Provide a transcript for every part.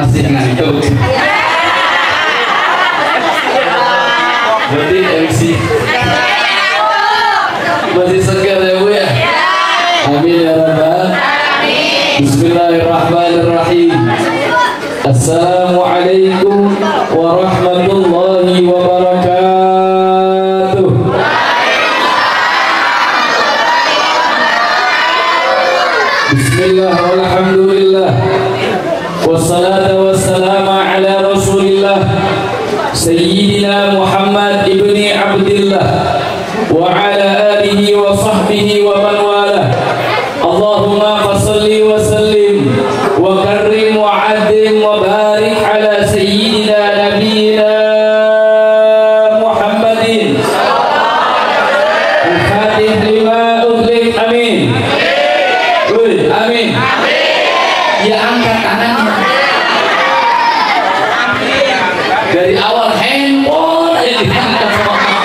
masih ngantuk. Berarti MC masih segar ya Bu ya. Amin ya rabbal. Bismillahirrahmanirrahim. Assalamualaikum warahmatullahi wabarakatuh. Bismillah walhamdulillah wassalatu wassalamu ala rasulillah Sayyidina Muhammad ibni Abdillah wa ala alihi wa sahbihi wa man wala. Allahumma fasalli wa sallim wa karrim wa adim wa barik ala Sayyidina Nabiyina Muhammadin al-Fatih lima ughliq. Amin. Amin. Ya angkat tangannya. Dari awal handphone aja diangkat sama kamu.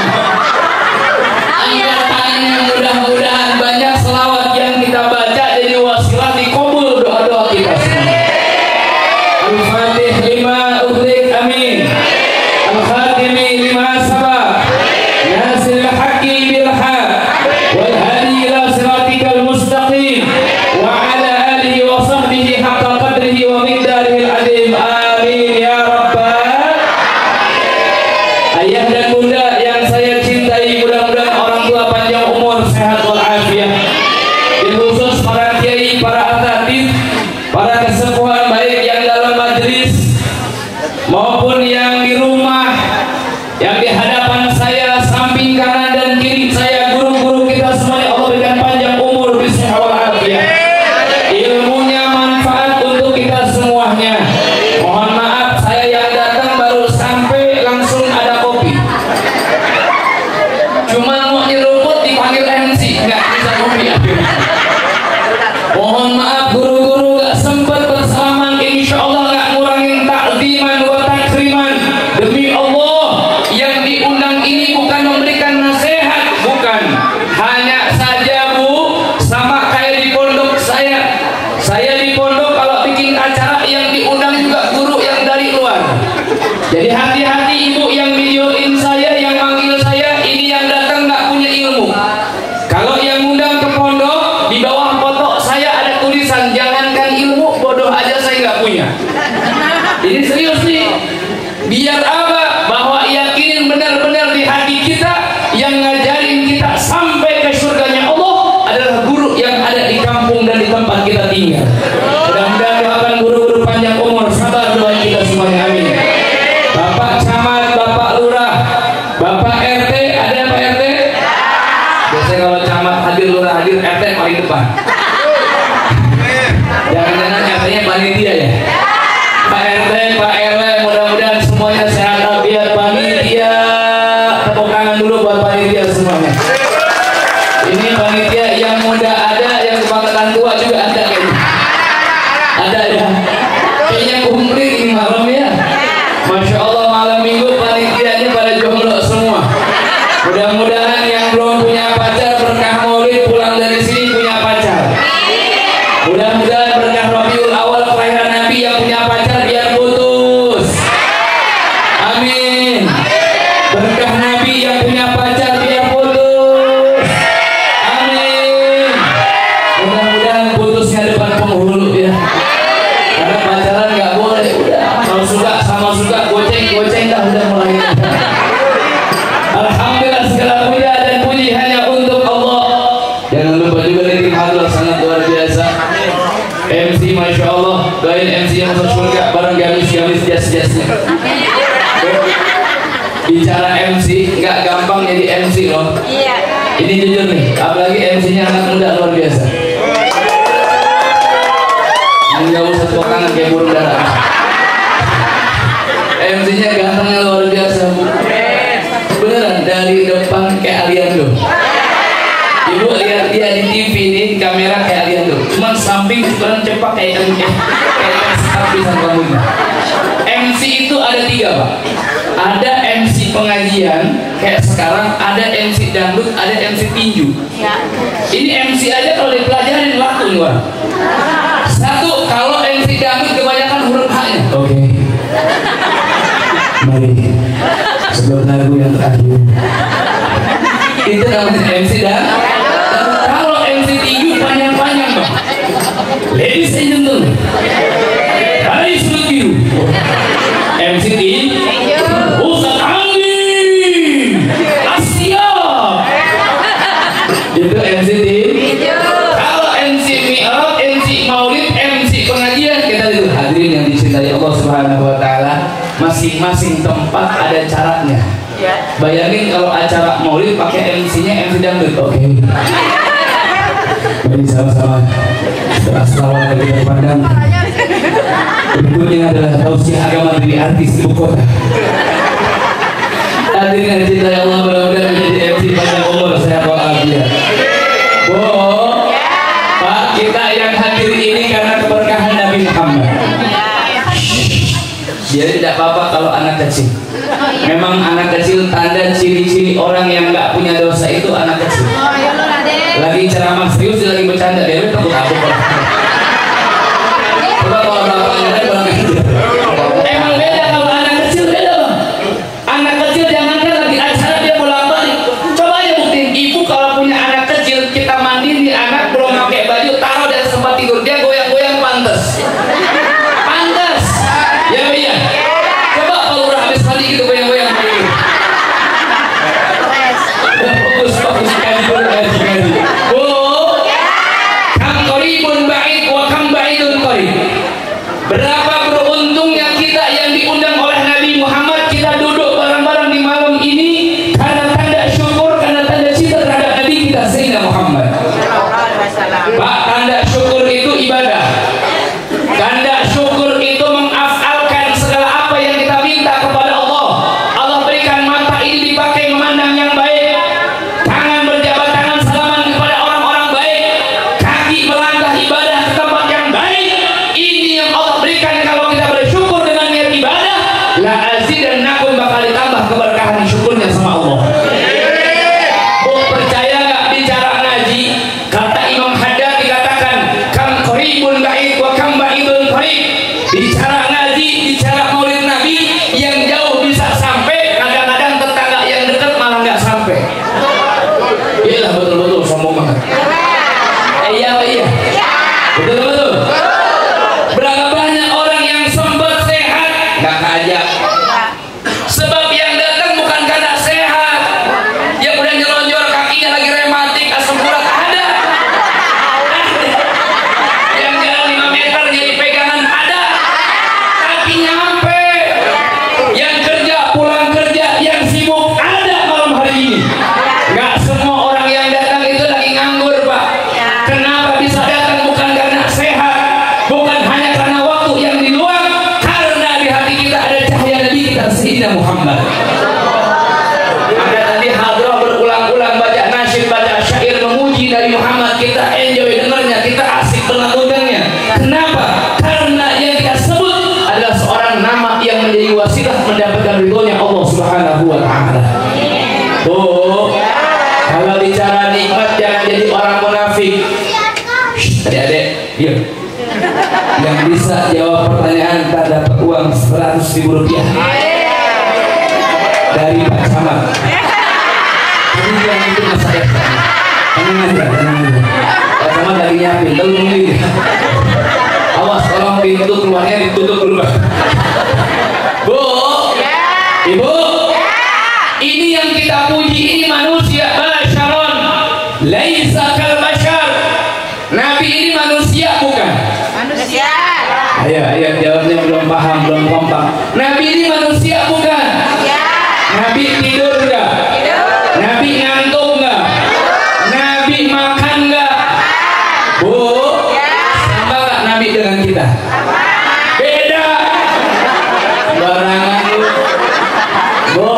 Angkat tangannya, mudah-mudahan banyak selawat yang kita baca jadi wasilah dikabul doa-doa kita semua. Al-Fatih lima ughliq. Amin. Al-Khatimi lima sabaq. Nasil haqqi bil haq wal hadi ila siratikal mustaqim wa ala alihi wa sahbihi haqqa qadrihi wa miqdarihi al-azim. Amin ya rabbal. Ayah dan bunda yang saya cintai, mudah-mudahan orang tua panjang umur, sehat walafiat. Di khusus para kiai, para asatidz, para kesepuhan baik yang dalam majelis maupun yang di rumah, yang di hadapan saya, samping kanan dan kiri saya, guru-guru kita semuanya, Allah berikan panjang umur, sehat walafiat. Ilmunya manfaat untuk kita semuanya. Mohon maaf saya yang datang baru sampai langsung ada kopi. Cuma mau nyeruput dipanggil MC, nggak bisa kopi. Mohon maaf guru-guru nggak sempat bersalaman. Insya Allah nggak ngurangin takziman wa takriman. Demi Allah yang diundang ini bukan memberikan nasihat, bukan. Hanya saja Bu, sama kayak di pondok saya. Saya di pondok kalau bikin acara yang diundang juga guru yang dari luar. Jadi hati-hati ibu yang videoin saya, yang manggil saya, ini yang datang nggak punya ilmu. Kalau yang undang ke pondok, di bawah foto saya ada tulisan, jangankan ilmu, bodoh aja saya nggak punya. Ini serius nih. Biar apa? Bahwa yakinin benar-benar di hati kita, yang ngajarin kita sampai ke surganya Allah adalah guru yang ada di kampung dan di tempat kita tinggal. Mudah-mudahan doakan guru-guru panjang umur, sabar doa kita semuanya. Amin. Bapak Camat, Bapak Lurah, Bapak RT, ada Pak RT? Biasanya kalau Camat hadir, Lurah hadir, RT paling depan. Jangan-jangan RT-nya panitia ya? Pak RT, Pak RW, mudah-mudahan semuanya sehat walafiat. Panitia, tepuk tangan dulu buat panitia semuanya. Ini panitia yang muda ada, yang kebanggaan tua juga ada kayaknya. Ada ya? Kayaknya kumplit ini malam ya. Masya Allah, malam minggu panitianya pada jomblo semua. Mudah-mudahan yang belum punya pacar berkah maulid pulang dari sini punya pacar. Mudah-mudahan berkah Rabiul Awal kelahiran Nabi yang punya pacar biar putus. Amin. Berkah Nabi yang punya pacar biar putus. Amin. Mudah-mudahan putusnya depan penghulu ya. Karena pacaran nggak boleh. Udah kalau suka sama suka, goceng dah udah mulai. Alhamdulillah, segala puja dan puji hanya untuk Allah. Jangan lupa juga nitip hadroh sangat luar biasa. MC Masya Allah, doain MC yang masuk surga bareng gamis-gamis jas-jasnya. Bicara MC nggak gampang jadi MC loh. Iya. Ini jujur nih, apalagi MC-nya anak muda luar biasa. Nggak usah tepuk tangan kayak burung dara. MC-nya gantengnya luar biasa Bu. Beneran dari depan kayak Aliando. Ibu lihat dia di TV ini, di kamera kayak Aliando. Cuman samping sekarang cepak kayak sapi sama kamu. MC itu ada 3 Pak. Ada MC pengajian kayak sekarang, ada MC dangdut, ada MC tinju. Ya. Ini MC aja kalau dipelajarin laku nih Pak. Satu, kalau MC dangdut kebanyakan huruf H-nya. Oke. Mari sebelum lagu yang terakhir itu namanya MC dan kalau MC tinggi panjang-panjang bang. Ladies and gentlemen, I salute you. MC tinggi Ustaz Anggi Asia itu MC tinggi. Kalau MC Mi'raj, MC Maulid, MC pengajian, kita itu hadirin yang dicintai Allah Subhanahu wa Ta'ala. Masing-masing tempat ada caranya. Bayangin kalau acara Maulid pakai MC-nya MC dangdut, oke. Mari sama-sama setelah selawat dari terpandang. Berikutnya adalah tausiah agama dari artis ibu kota. Hadirin yang dicintai Allah, mudah-mudahan menjadi MC panjang umur, sehat walafiat. Bu, Pak, kita yang hadir ini karena keberkahan Nabi Muhammad. Jadi tidak apa-apa kalau anak kecil. Memang anak kecil tanda ciri-ciri orang yang nggak punya dosa itu anak kecil. Lagi ceramah serius, lagi bercanda, dia takut aku. Coba kalau bapaknya ada bilang gitu. Emang beda kalau anak kecil, beda bang. Anak kecil jangankan lagi acara dia bolak-balik. Coba aja buktiin, ibu kalau punya anak kecil, kita mandiin di anak belum pakai baju, taruh dan sempat tidur, dia goyang-goyang pantas. Pantas. Ya iya. Coba kalau udah habis mandi gitu goyang-goyang gitu. Fokus sekali. Bu, kam qaribun ba'id wa kam ba'idun qarib. Berapa beruntungnya kita yang diundang oleh Nabi Muhammad, kita duduk bareng-bareng di malam ini karena tanda syukur, karena tanda cinta terhadap Nabi kita Sayyidina Muhammad. Pak, tanda syukur itu ibadah. Tanda syukur itu mengafalkan segala apa yang kita minta kepada Allah. Allah berikan mata ini dipakai memandang yang baik, tangan berjabat tangan salaman kepada orang-orang baik, kaki melangkah ibadah ke tempat yang baik. Ini yang Allah berikan kalau kita bersyukur dengan niat ibadah. La azidannakum, bakal ditambah keberkahan syukurnya sama Allah. Bu, percaya nggak bicara ngaji? Kata Imam Haddad dikatakan kam qaribun ba'id wa kam ba'idun qarib. Bicara ngaji, bicara maulid Nabi, yang jauh bisa sampai, kadang-kadang tetangga yang dekat malah nggak sampai. Iyalah, betul-betul sombong banget. Iya. Betul-betul. Berapa banyak orang yang sempat sehat nggak ngajak. Sebab yang datang bukan karena sehat, yang udah nyelonjor kakinya lagi rematik, asam urat ada. Yang jalan 5 meter jadi pegangan ada, tapi nyampe. Yang kerja pulang kerja, yang sibuk ada malam hari ini. Nggak semua orang yang datang itu lagi nganggur, Pak. Kenapa bisa datang? Bukan karena sehat, bukan hanya karena waktu yang diluang, karena di hati kita ada cahaya Nabi kita Sayyidina Muhammad. Ada tadi hadrah berulang-ulang baca nasyid, baca syair memuji dari Muhammad, kita enjoy dengarnya, kita asik berlakukannya. Kenapa? Karena yang kita sebut adalah seorang nama yang menjadi wasilah mendapatkan ridhonya Allah Subhanahu wa Ta'ala. Tuh, kalau bicara nikmat jangan jadi orang munafik. Adik-adik, iya. Yang bisa jawab pertanyaan tak dapat uang 100.000 rupiah dari Pak Samad. Ini yang itu saya. Tenang aja. Pak Samad lagi nyiapin, tunggu. Awas, tolong pintu keluarnya ditutup dulu, Pak. Bu, Ibu, ini yang kita puji, ini manusia basyaron, laisa kal basyar. Nabi ini manusia bukan? Manusia. Ayo jawabnya belum paham, belum kompak. Nabi ini manusia bukan? Ya. Nabi tidur enggak? Tidur. Nabi ngantuk enggak? Nabi makan enggak? Bu, sama enggak Nabi dengan kita? Beda. Barangan lu. Bu,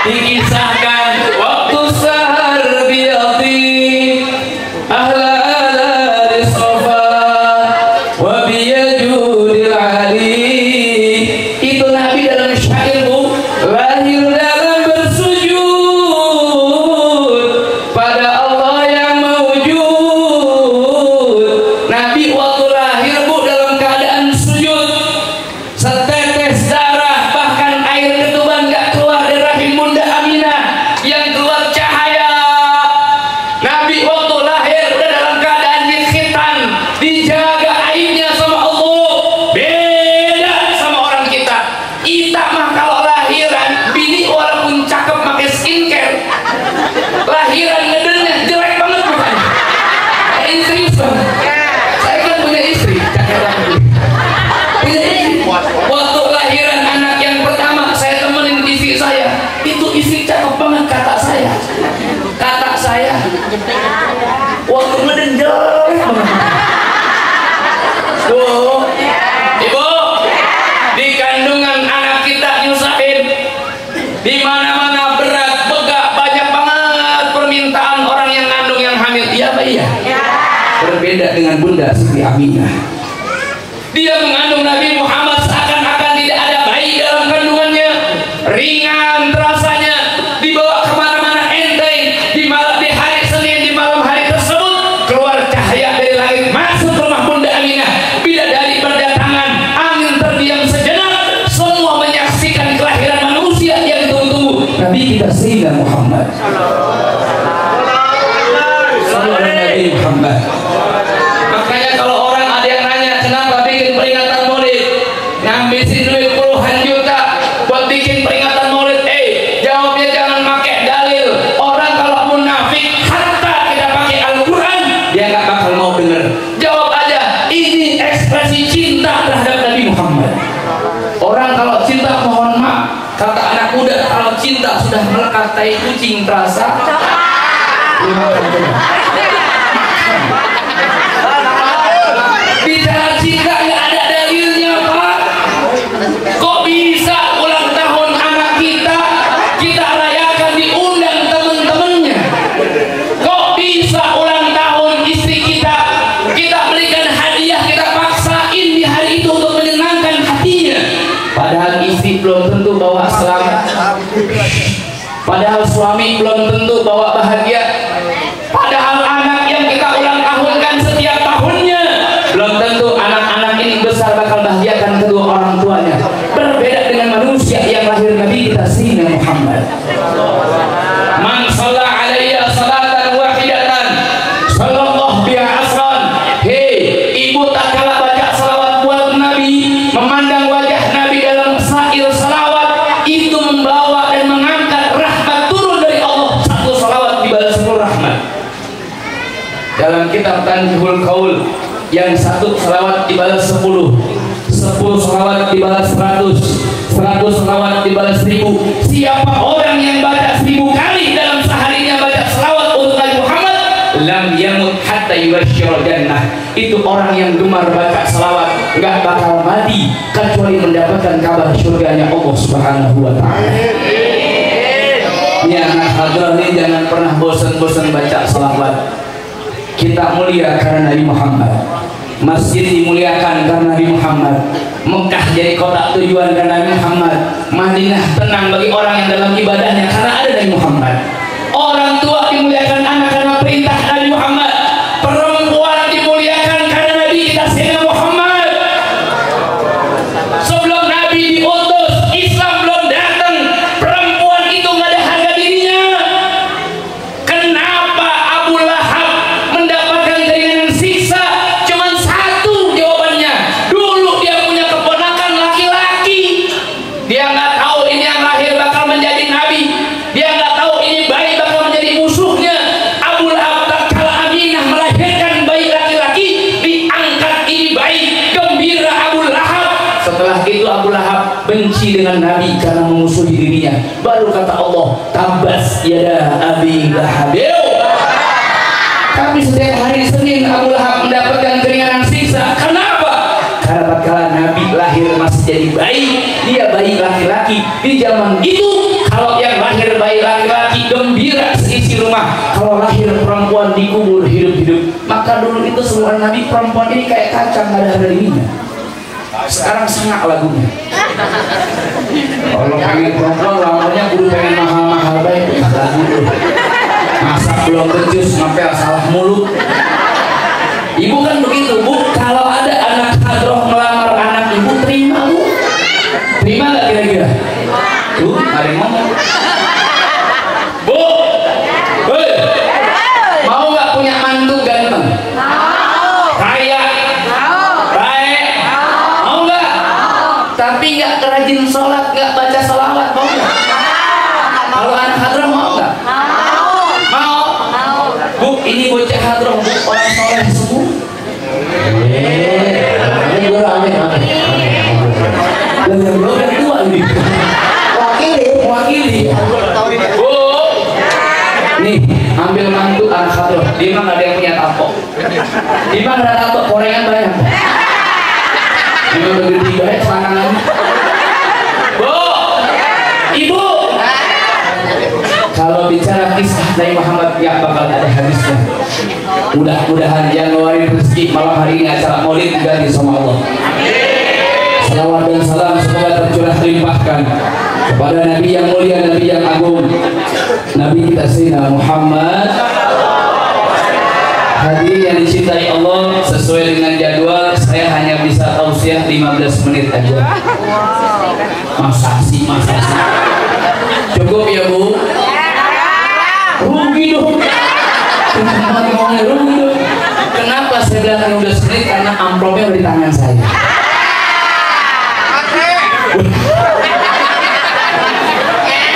dikisahkan waktu sahar biati ahla dari sofa wa biyajudil ali. Itu banget kata saya. Waktu ngedenjel tuh, ibu, di kandungan anak kita nyusahin, di mana-mana berat, begak, banyak banget permintaan orang yang ngandung, yang hamil. Iya apa iya? Berbeda dengan Bunda Siti Aminah. Dia mengandung Nabi Muhammad seakan-akan tidak ada bayi dalam kandungannya, ringan terasanya, dibawa kemana-mana enteng. Di hari Senin, di malam hari tersebut, keluar cahaya dari langit, masuk ke rumah Bunda Aminah. Bidadari berdatangan, angin terdiam sejenak, semua menyaksikan kelahiran manusia yang ditunggu-tunggu, Nabi kita Sayyidina Muhammad. Nabi Muhammad. Makanya kalau orang ada yang nanya kenapa bikin peringatan Maulid, ngabisin duit puluhan juta buat bikin peringatan Maulid, jawabnya jangan pakai dalil. Orang kalau munafik, hatta kita pakai Al-Quran, dia nggak bakal mau denger. Jawab aja, ini ekspresi cinta terhadap Nabi Muhammad. Orang kalau cinta, mohon maaf, kata anak muda, kalau cinta sudah melekat tai kucing terasa. Bicara cinta nggak ada dalilnya, Pak. Kok bisa ulang tahun anak kita rayakan, diundang teman-temannya? Kok bisa ulang tahun istri kita belikan hadiah, kita paksain di hari itu untuk menyenangkan hatinya? Padahal istri belum tentu bawa selamat, padahal suami belum tentu bawa bahagia, padahal anak yang kita ulang tahunkan setiap tahunnya belum tentu anak-anak ini besar bakal bahagiakan kedua orang tuanya. Berbeda dengan manusia yang lahir Nabi kita Sayyidina Muhammad. Man shalla alayya salatan wahidatan sallallahu biha asran. Hei, ibu tak kalah baca salawat buat Nabi, memandang wajah Nabi dalam sair salawat, itu membawa dan mengangkat rahmat turun dari Allah. Satu salawat dibalas 10 rahmat. Dalam kitab Tanjihul Qaul, yang satu salawat dibalas 10 salawat dibalas 100 salawat dibalas 1000. Siapa orang yang baca 1000 kali dalam seharinya baca salawat untuk Nabi Muhammad, lam yamut hatta yubashshir jannah. Itu orang yang gemar baca salawat nggak bakal mati kecuali mendapatkan kabar surganya Allah Subhanahu wa ta'ala. Ini anak hadrah ini jangan pernah bosan-bosan baca salawat. Kita mulia karena Nabi Muhammad, masjid dimuliakan karena Nabi Muhammad, Mekah jadi kota tujuan karena Nabi Muhammad, Madinah tenang bagi orang yang dalam ibadahnya karena ada Nabi Muhammad. Orang tua dimuliakan anak karena perintah Nabi Muhammad, perempuan dimuliakan karena Nabi kita Sayyidina Muhammad. Sebelum Nabi diutus, Islam belum datang, perempuan itu nggak ada harga dirinya. Kenapa Abu Lahab mendapatkan keringanan siksa? Cuman satu jawabannya. Dulu dia punya keponakan laki-laki, dia nggak tahu ini yang lahir bakal menjadi nabi, dia nggak tahu ini bayi bakal menjadi musuhnya. Abu Lahab tak kalah Aminah melahirkan bayi laki-laki, diangkat ini bayi, gembira Abu Lahab. Setelah itu Abu Lahab benci dengan Nabi karena memusuhi dirinya. Baru kata Allah, tabas yada abi lahab. Tapi setiap hari Senin Abu Lahab mendapatkan keringanan siksa. Kenapa? Karena tatkala Nabi lahir masih jadi bayi, dia bayi laki-laki. Di zaman itu kalau yang lahir bayi laki-laki gembira seisi rumah, kalau lahir perempuan dikubur hidup-hidup. Maka dulu itu semua Nabi perempuan ini kayak kacang, nggak ada harga dirinya. Sekarang sengak lagunya. Kalau pengen perempuan lamanya kudu pengen mahal-mahal baik lagu tuh. Masak belum becus sampai salah mulut. Ibu kan begitu, Bu. Kalau ada anak hadroh melamar anak ibu, terima, Bu? Terima nggak kira-kira? Tuh, ada yang ngomong. Bu, hei, mau nggak punya mantu ganteng? Kaya, baik, mau nggak? Tapi nggak rajin sholat, nggak baca salawat, mau nggak? Kalau anak hadroh mau nggak? Bu, ini bocah hadroh, Bu, orang soleh semua. Ini gue aneh-aneh. Dan yang tua ini. Wakili. Bu, orang pada tato korengan banyak. Memang begitu banyak serangan. Bu, ibu. Kalau bicara kisah Nabi Muhammad ya bakal ada habisnya. Mudah-mudahan yang ngeluarin rezeki malam hari ini acara maulid diganti sama Allah. Salawat dan salam semoga tercurah limpahkan kepada Nabi yang mulia, Nabi yang agung, Nabi kita Sayyidina Muhammad. Hadirin yang dicintai Allah, sesuai dengan jadwal saya hanya bisa tausiah 15 menit aja. Masa sih? Cukup ya Bu? Rugi dong. Kenapa saya bilang 15 menit? Karena amplopnya di tangan saya.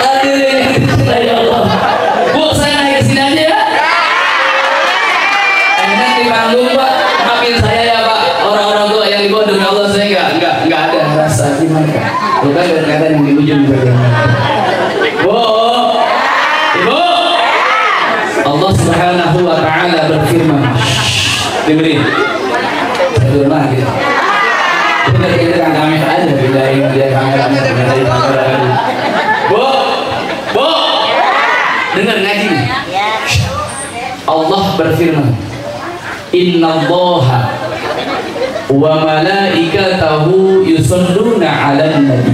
Hadirin yang dicintai Allah, Bu, saya naik ke sini aja ya. Enak di panggung Pak, maafin saya ya Pak. Orang-orang tua yang dibawa demi Allah saya nggak ada rasa gimana. Bukan kata yang di ujung bagaimana. Bu, Ibu, Allah Subhanahu wa Ta'ala berfirman. Dengerin. Saya lagi. Kita kan kami aja bedain dia kamera dari kamera. Bu, dengar ngaji nih. Allah berfirman, Innallaha wa malaikatahu yusholluna 'alan nabi.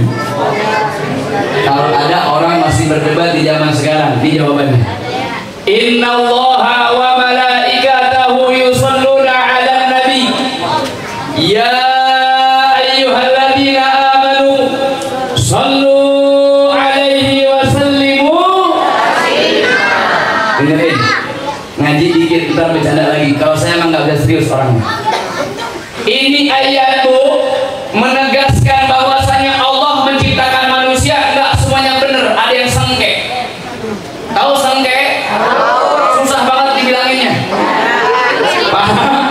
Kalau ada orang masih berdebat di zaman sekarang, di jawabannya. Innallaha wa malaikatahu yusholluna 'alan nabi. Ya ayyuhalladzina amanu shallu 'alaihi wa sallimu. Dengerin. Ngaji dikit, ntar bercanda lagi. Kalau saya emang nggak bisa serius orangnya. Ini ayat Bu menegaskan bahwasanya Allah menciptakan manusia nggak semuanya benar, ada yang sengke. Tahu sengke? Susah banget dibilanginnya. Paham?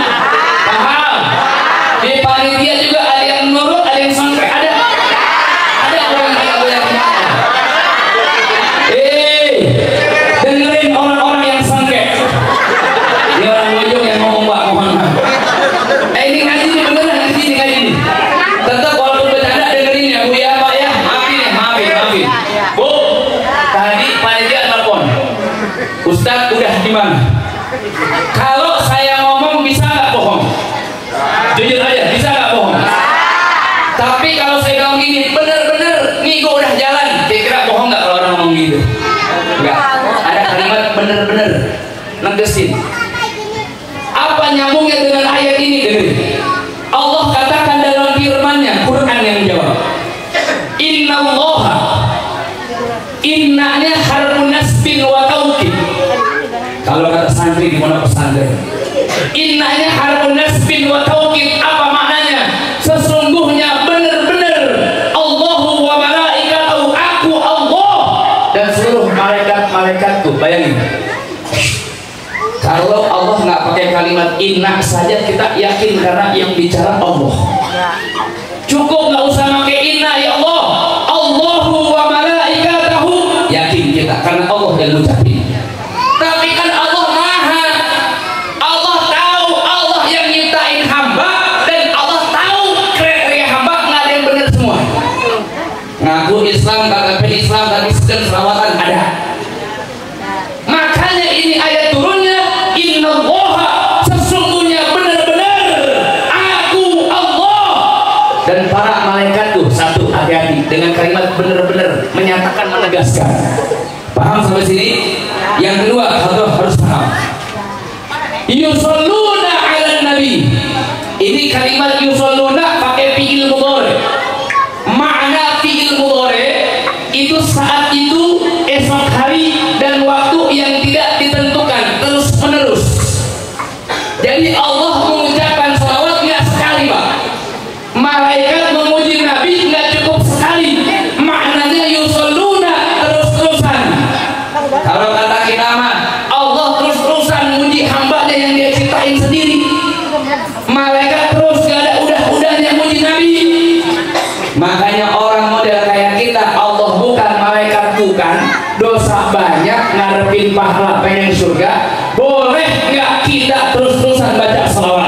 Di panitia juga ada yang nurut, ada yang sengke. Ada orang yang banyak. Dengerin orang-orang yang sengke. Ini orang bojong yang ngomong Pak, mohon maaf. Ini ngaji ini beneran, ngaji ini. Tetap walaupun bercanda dengerin ya Bu ya Pak ya. Maafin. Bu, tadi panitia telepon. Ustadz udah di mana? Kalau saya ngomong bisa nggak bohong? Jujur aja, bisa nggak bohong? Tapi kalau saya bilang gini, bener-bener nih gue udah jalan, kira-kira bohong nggak kalau orang ngomong gitu? Enggak. Ada kalimat bener-bener negesin. Apa nyambungnya dengan ayat ini? Dengerin. Allah katakan dalam firman-Nya, Quran yang jawab. Innallaha, innanya harfun nasbin wa taukid. Kalau kata santri di mana pesantren, innanya harfun nasbin wa taukid, apa maknanya? Sesungguhnya benar-benar Allahu wa malaikatahu, aku Allah dan seluruh malaikat-malaikatku. Bayangin. Kalau Allah nggak pakai kalimat inna saja kita yakin karena yang bicara Allah. Cukup nggak usah pakai inna ya Allah. Allahu wa malaikatahu, yakin kita karena Allah yang ngucapin. Tapi kan Allah maha, Allah tahu, Allah yang nyiptain hamba dan Allah tahu kriteria hamba nggak ada yang benar semua. Ngaku Islam, KTP Islam, tapi sedang selawatan ada. Makanya ini ayat turunnya. Innallaha, sesungguhnya benar-benar aku Allah dan para malaikatku. Satu, hati-hati dengan kalimat benar-benar, menyatakan, menegaskan. Paham sampai sini? Yang kedua harus paham. Yusholluna 'alan nabi. Ini kalimat yusholluna pakai fi'il mudhari. Makna fi'il mudhari itu saat itu, esok hari dan waktu yang tidak ditentukan, terus menerus. Jadi Allah mengucapkan salawat nggak sekali Pak. Malaikat memuji Nabi nggak cukup sekali. Maknanya yusholluna terus-terusan. Kalau kata kita mah, Allah terus-terusan muji hambanya yang dia ciptain sendiri. Malaikat terus gak ada udah-udahnya muji Nabi. Makanya orang model kayak kita, Allah bukan, malaikat bukan, dosa banyak, ngarepin pahala pengen surga. Boleh nggak kita terus-terusan baca selawat?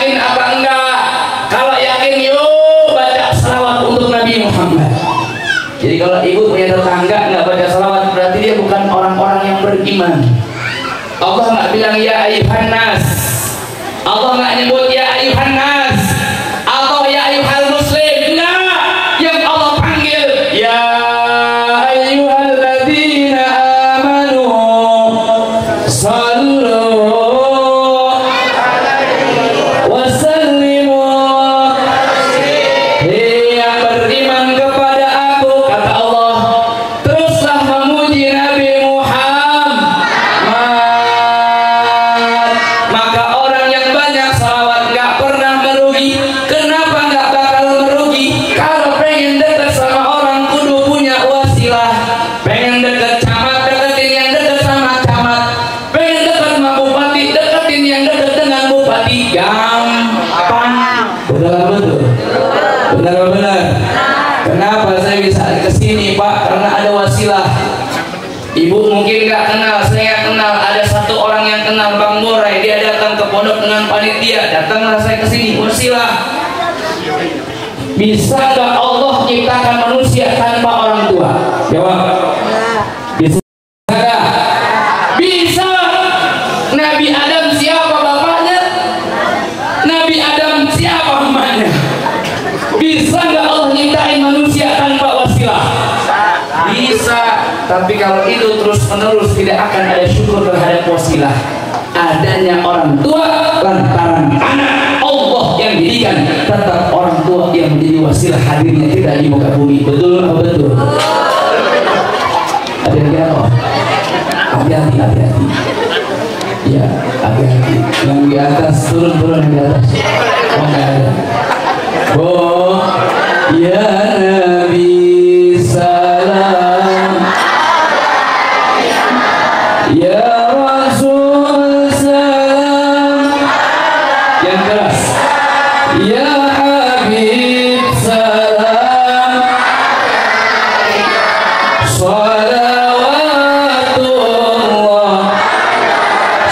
yakin apa enggak? Kalau yakin yuk baca salawat untuk Nabi Muhammad. Jadi kalau ibu punya tetangga nggak baca salawat, berarti dia bukan orang-orang yang beriman. Allah nggak bilang ya ayuhan nas, Allah nggak nyebut ya ayuhan nas atau ya ayuhal muslim, enggak. Yang Allah panggil ya ayyuhalladzina amanu sallu wa sallimu. Yang beriman kepada aku, kata Allah, teruslah memuji Nabi Muhammad. Maka orang yang banyak salawat nggak pernah merugi. Kenapa nggak bakal merugi? Kalau pengen dekat sama orang kudu punya wasilah. Pengen dekat camat, deketin yang dekat sama camat. Pengen dekat sama bupati, deketin yang dekat dengan bupati. Gampang. Betul. Benar. Kenapa saya bisa kesini, Pak? Karena ada wasilah. Ibu mungkin nggak kenal, saya kenal. Ada satu orang yang kenal Bang Murai. Dia datang ke pondok dengan panitia. Datanglah saya kesini, wasilah. Bisa nggak Allah ciptakan manusia tanpa orang tua? Jawab. Bisa nggak? Bisa. Nabi Adam siapa bapaknya? Nabi Adam siapa mamanya? Bisa nggak Allah nyiptain manusia tanpa wasilah? Bisa. Tapi kalau itu terus menerus tidak akan ada syukur terhadap wasilah. Adanya orang tua lantaran anak Allah yang didikan, tetap orang tua yang menjadi wasilah hadirnya kita di muka bumi. Betul atau betul? Ada yang kira apa? Hati-hati. Ya, hati-hati. Yang di atas turun yang di atas. Oh, nggak ada. Oh, ya Nabi salam, ya Rasul salam. Yang keras. Ya Habib salam, salawatullah.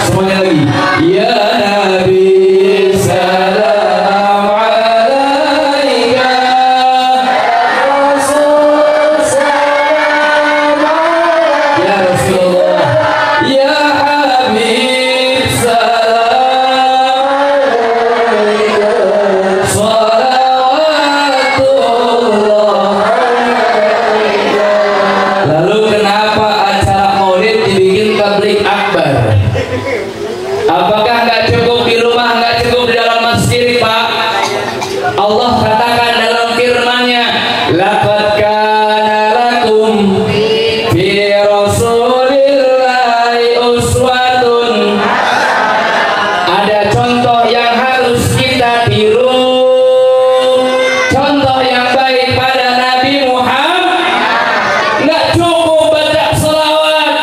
Semuanya lagi. Ya Nabi salam alaika, Rasul salam alaika. Ya Rasulullah, ya Habib salam alaika, salawatullah alaika. Lalu kenapa acara maulid dibikin tablik akbar? Apakah nggak cukup di rumah, nggak cukup di dalam masjid, Pak? Allah katakan dalam firman-Nya, laqad kana lakum fi rasulillahi uswatun. Ada contoh yang harus kita tiru, contoh yang baik pada Nabi Muhammad. Nggak cukup baca selawat,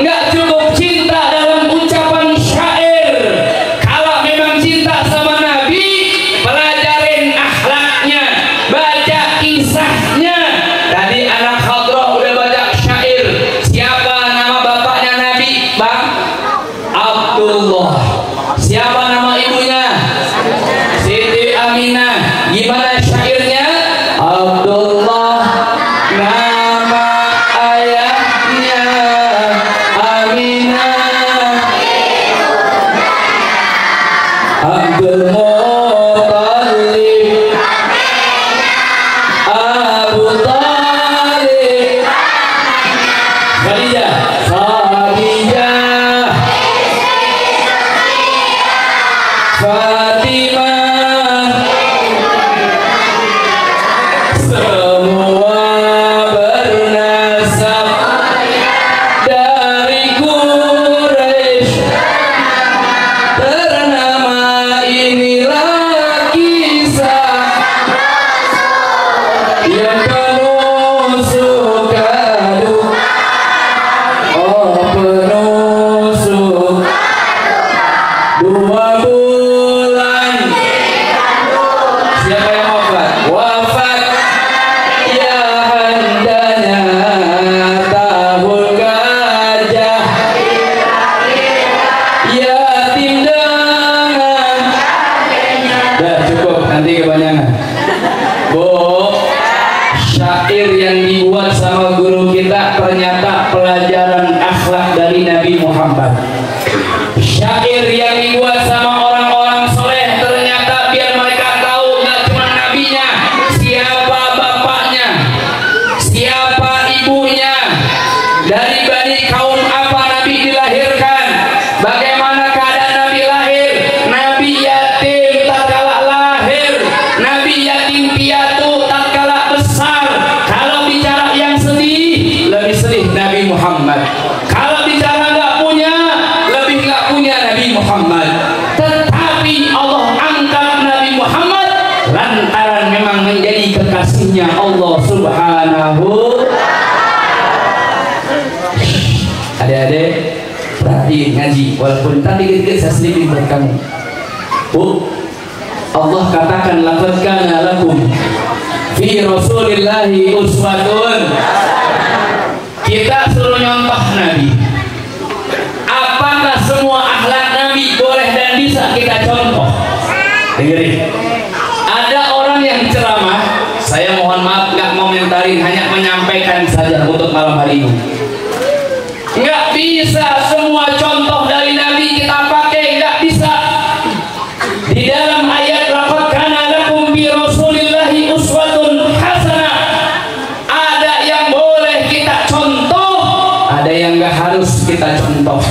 nggak cukup cinta dalam ucapan syair. Kalau memang cinta sama Nabi, pelajarin akhlaknya, baca kisahnya. Tadi anak Khadroh udah baca syair. Siapa nama bapaknya Nabi, Bang? Abdullah. Siapa nama ibunya? Siti Aminah. Gimana syairnya? Abdullah. Nama ayahnya Aminah. Abdul Muttalib, Abu Talib, Khadijah, Fatimah. Semua bernasab dari Quraisy. Ternama inilah kisah yang penuh suka duka. Oh, penuh suka. 2 bulan kekasihnya Allah Subhanahu. Adik-adik perhatiin ngaji, walaupun tadi dikit saya selipin buat kamu. Bu, Allah katakan laqad kana lakum fi rasulillahi uswatun. Kita suruh nyontoh Nabi. Apakah semua akhlak Nabi boleh dan bisa kita contoh? Dengerin. Ada orang yang ceramah, saya mohon maaf nggak komentarin, hanya menyampaikan saja untuk malam hari ini. Nggak bisa semua contoh dari Nabi kita pakai, nggak bisa. Di dalam ayat laqad kana lakum bi rasulillahi uswatun hasanah, ada yang boleh kita contoh, ada yang nggak harus kita contoh.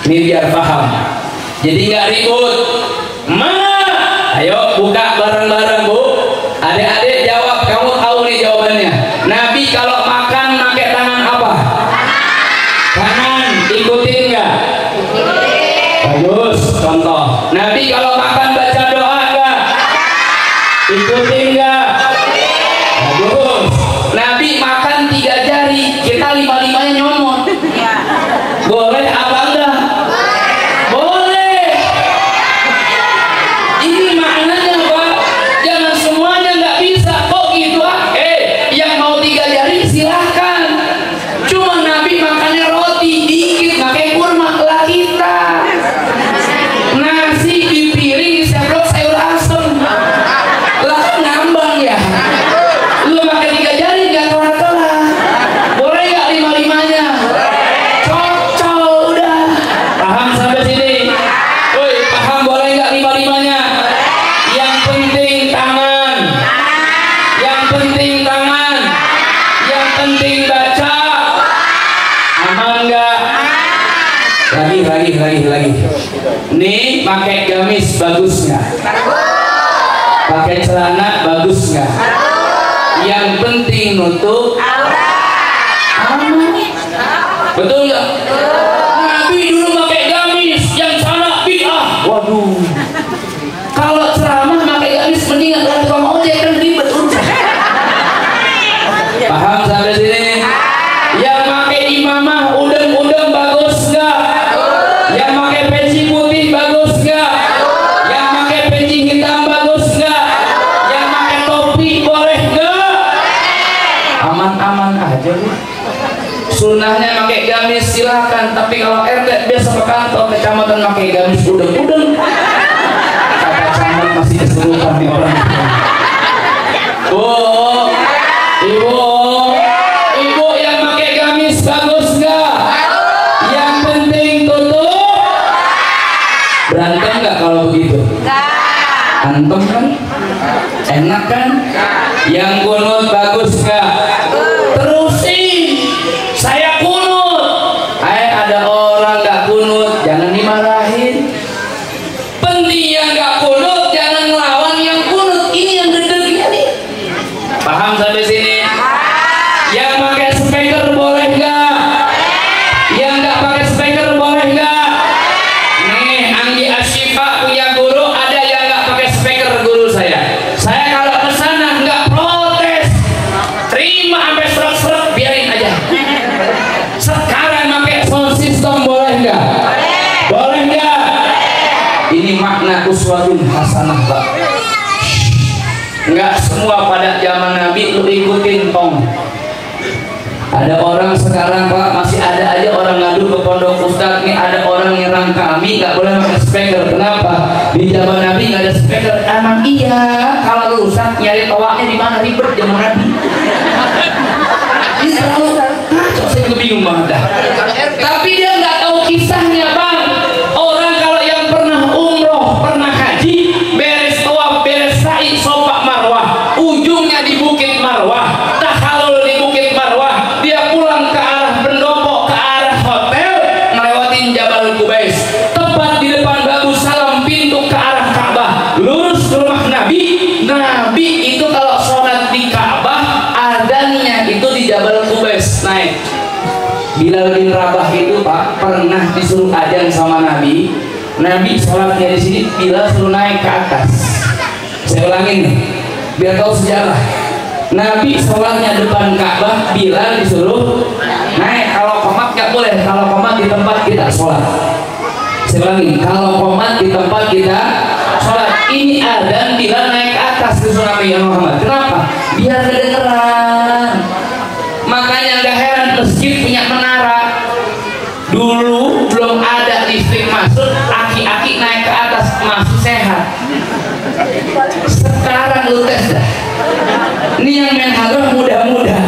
Ini biar paham, jadi nggak ribut. Mana? Ayo buka bareng-bareng bu. Adik-adik jawab, kamu tahu nih jawabannya. Nabi kalau makan pakai tangan apa? Kanan, ikutin nggak? Bagus, contoh. Nabi kalau makan baca doa nggak? Ikutin nggak? Bagus. Nabi makan 3 jari, kita 5-5-nya nyomot. Boleh apa enggak? Boleh. Ini maknanya Pak, jangan semuanya nggak bisa. Kok gitu ah? Yang mau 3 jari silahkan. Cuma Nabi makannya roti dikit, pakai kurma. Lah kita nasi di piring diseblok sayur asem. Lah kan ngambang ya. Lu pakai 3 jari nggak kelar-kelar. Boleh nggak 5-5-nya? Cocok udah. Paham sampai sini? Woi, paham boleh nggak 5-5-nya? Yang penting tangan. Yang penting tangan. Yang penting baca. Aman nggak? Lagi. Nih pakai gamis bagus nggak? Pakai celana bagus nggak? Yang penting nutup aman. Betul nggak? Nabi dulu pakai gamis, yang sana bid'ah. Waduh. Kalau ceramah pakai gamis mendingan dari tukang ojek, kan ribet urusan. Paham sampai sini? Yang pakai imamah udeng-udeng bagus nggak? Yang pakai peci putih bagus nggak? Yang pakai peci hitam bagus nggak? Yang pakai topi boleh nggak? Aman-aman aja bu. Sunnahnya pakai gamis silahkan, tapi kalau RT biasa ke kantor kecamatan pakai gamis udeng-udeng, kata camat masih kesurupan nih orang. Bu, ibu yang pakai gamis bagus nggak? Yang penting tutup. Berantem nggak kalau begitu? Antem kan? Enak kan? Yang kunut bagus nggak? Terusin. Saya kunut. Ada orang nggak kunut, jangan dimarahin. Penting yang nggak kunut, jangan ngelawan yang kunut. Ini yang gede-gede nih. Paham sampai sini? Yang pakai speaker boleh nggak? Yang nggak pakai speaker boleh nggak? Nih, Anggi Asyifa punya guru, ada yang nggak pakai speaker guru saya. Saya kalau ke sana nggak protes, terima sampai serak-serak, biarin aja. Sekarang pakai sound system boleh nggak? Boleh nggak? Ini makna uswatun hasanah Pak. Nggak semua pada zaman Nabi lu ikutin tong. Ada orang sekarang Pak, masih ada aja orang ngadu ke pondok ustaz, nih ada orang nyerang kami nggak boleh pakai speaker. Kenapa? Di zaman Nabi nggak ada speaker. Emang iya, kalau lu ustaz nyari tawaknya di mana, ribet zaman Nabi. Ini terlalu kacau, saya juga bingung banget dah. Tapi dia nggak tahu kisahnya Bang. Orang kalau yang pernah umroh, pernah haji, beres tawaf, beres sa'i, sofa marwah, ujungnya di Bukit Marwah, tahalul di Bukit Marwah, dia pulang ke arah pendopo, ke arah hotel, ngelewatin Jabal Kubais, tepat di depan Babu Salam, pintu ke arah Ka'bah, lurus ke rumah Nabi. Nabi itu kalau sholat di Ka'bah, adanya itu di Jabal Kubais naik. Bilal bin Rabah itu Pak pernah disuruh adzan sama Nabi. Nabi sholatnya di sini, Bilal suruh naik ke atas. Saya ulangin nih, biar tahu sejarah. Nabi sholatnya depan Ka'bah, Bilal disuruh naik. Kalau qomat nggak boleh. Kalau qomat di tempat kita sholat. Saya ulangi, kalau qomat di tempat kita sholat. Ini adzan, Bilal naik ke atas disuruh Nabi Muhammad. Kenapa? Biar kedengeran. Makanya nggak heran masjid punya menara. Dulu belum ada listrik masuk, aki-aki naik ke atas masih sehat. Sekarang lu tes dah. Ini yang main haram muda-muda.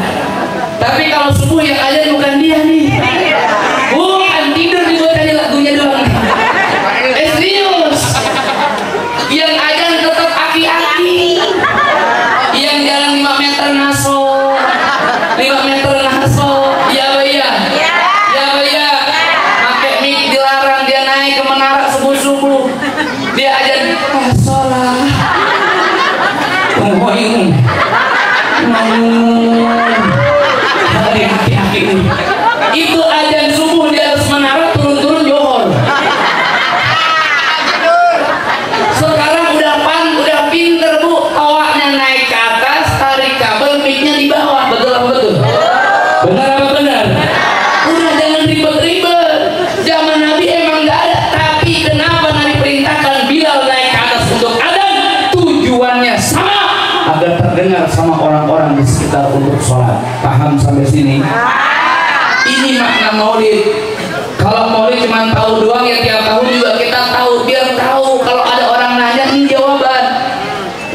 Tapi kalau subuh yang aja bukan dia nih. Bukan tidur dibuat aja lagunya doang. Serius. Yang aja tetap aki-aki. Yang jalan 5 meter ngaso. 5 meter ngaso. Ya ya. Ya ya. Pakai mic dilarang, dia naik ke menara subuh-subuh. Dia aja sholat. Hari aki-aki ini. Itu adzan subuh di atas menara, turun-turun johor. Sekarang udah pinter bu, awaknya naik ke atas, tarik kabel, mic-nya di bawah. Betul apa betul? Benar apa benar? Udah jangan ribet-ribet. Zaman Nabi emang nggak ada, tapi kenapa Nabi perintahkan Bilal naik ke atas untuk adzan? Tujuannya sama, agar terdengar sama orang-orang di sekitar untuk sholat. Paham sampai sini? Ini makna maulid. Kalau maulid cuma tahu doang ya, tiap tahun juga kita tahu, biar tahu kalau ada orang nanya ini jawaban.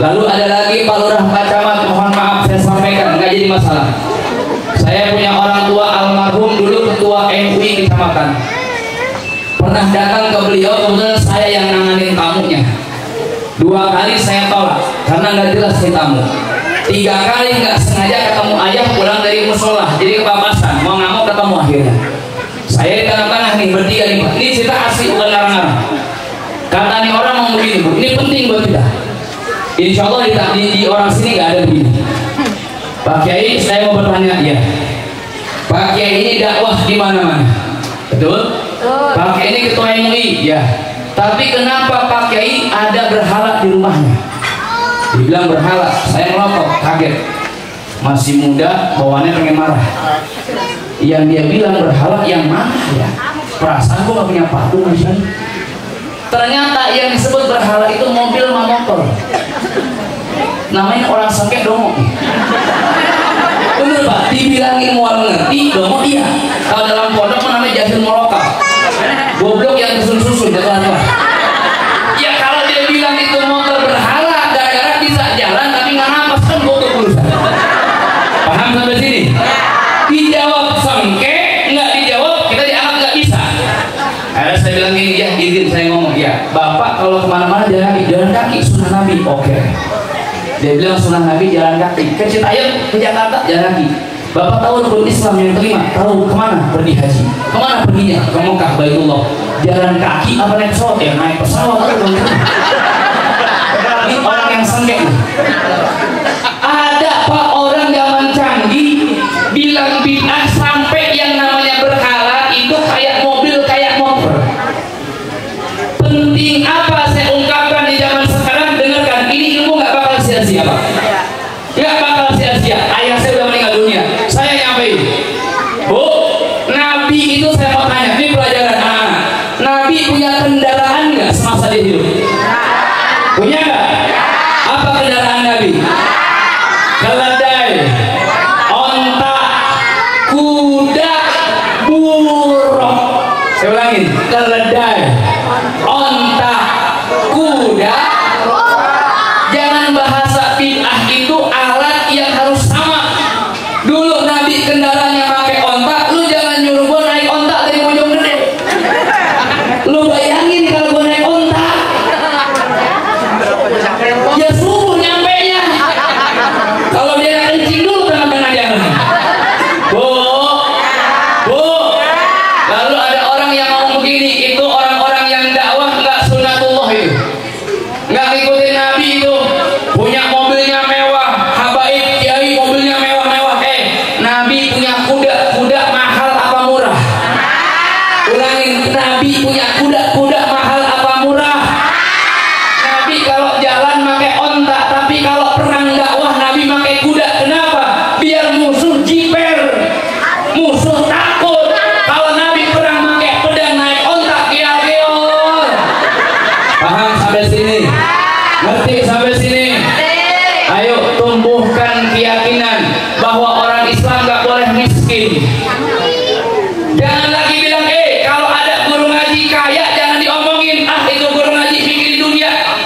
Lalu ada lagi Pak Lurah, Pak Camat, mohon maaf saya sampaikan, nggak jadi masalah. Saya punya orang tua almarhum dulu ketua MUI kecamatan. Pernah datang ke beliau, kebetulan saya yang nanganin tamunya. 2 kali saya tolak karena nggak jelas nih tamu. 3 kali nggak sengaja ketemu ayah pulang dari musola, jadi kepapasan mau nggak mau ketemu akhirnya. Saya di tengah-tengah nih bertiga nih Pak. Ini cerita asli bukan ngarang-ngarang. Kata nih orang mau begini Bu, ini penting buat kita. Insya Allah di orang sini nggak ada begini. Pak Kiai, saya mau bertanya ya. Pak Kiai ini dakwah di mana-mana, betul? Pak Kiai ini ketua MUI, ya. Tapi kenapa Pak Kiai ada berhala di rumahnya? Dibilang berhala, saya ngelotok, kaget. Masih muda, bawaannya pengen marah. Yang dia bilang berhala yang mana ya? Perasaan gua gak punya patung misalnya. Ternyata yang disebut berhala itu mobil sama motor. Namanya orang sengkek dongok. Bener Pak, dibilangin mual ngerti, dongok iya. Kalau dalam pondok namanya jahil moroka. Goblok yang kesusun-susun jatuh-jatuh. Ya kalau dia bilang itu motor berhala, gara-gara bisa jalan tapi nggak napas, kan goblok urusan. Paham sampai sini? Dijawab sengke, nggak dijawab kita dianggap nggak bisa. Akhirnya saya bilang gini, ya izin saya ngomong ya. Bapak kalau kemana-mana jalan kaki sunnah Nabi, oke. Dia bilang sunnah Nabi jalan kaki. Ke Citayam, ke Jakarta jalan kaki. Bapak tahu rukun Islam yang kelima, tahu kemana? Pergi haji. Kemana perginya? Ke Mekah, Baitullah. Jalan kaki apa naik pesawat? Ya naik pesawat. Ini orang yang sengkek. Ada Pak orang zaman canggih bilang bid'ah sampai yang namanya berhala itu kayak mobil, kayak motor. Penting apa saya ungkapkan di zaman sekarang? Dengarkan, ini ilmu nggak bakal sia-sia Pak. Nggak bakal sia-sia. Ayah saya udah meninggal dunia. Saya nyampein, Bu, Nabi itu saya mau tanya, ini pelajaran anak-anak. Nabi punya kendaraan nggak semasa dia hidup? Punya nggak? Apa kendaraan Nabi? Keledai, onta, kuda, burung. Saya ulangin, keledai, onta, kuda. Jangan bahasa bid'ah itu alat yang harus sama. Dulu Nabi kendaraannya pakai onta, lu jangan nyuruh gua naik onta dari Bojonggede. Lu bayangin kalau gua naik onta, ya subuh nyampenya. Kalau dia kencing dulu tengah-tengah jalan. Bu, lalu ada orang yang ngomong begini, itu orang-orang yang dakwah nggak sunatullah itu, nggak ngikutin Nabi itu, punya mobilnya mewah, habaib kiai mobilnya mewah-mewah. Nabi punya kuda mahal apa murah? Ulangin, Nabi punya kuda mahal apa murah? Nabi kalau jalan pakai onta, tapi kalau perang dakwah Nabi pakai kuda. Kenapa?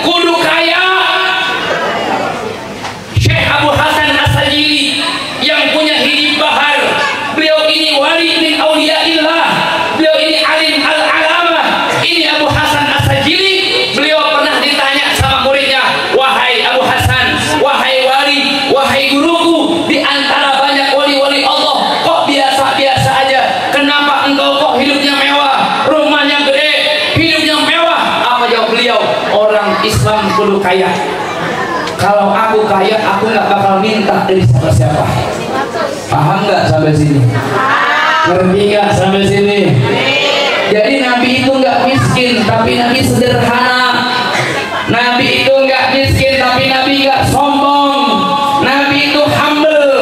kudu kaya. Syekh Abu Hasan As-Sajili yang punya Hidib Bahar, beliau ini wali min auliyaillah, beliau ini alim al-alamah. Ini Abu Hasan As-Sajili, beliau pernah ditanya sama muridnya, wahai Abu Hasan, wahai wali, wahai guruku, di antara banyak wali-wali Allah kok biasa-biasa aja, kenapa engkau kok hidupnya mewah, rumahnya gede, hidupnya mewah? Apa jawab beliau? Orang Islam kudu kaya. Kalau aku kaya, aku nggak bakal minta dari siapa-siapa. Paham nggak sampai sini? Ngerti nggak sampai sini? Jadi Nabi itu nggak miskin, tapi Nabi sederhana. Nabi itu nggak miskin, tapi Nabi nggak sombong. Nabi itu humble.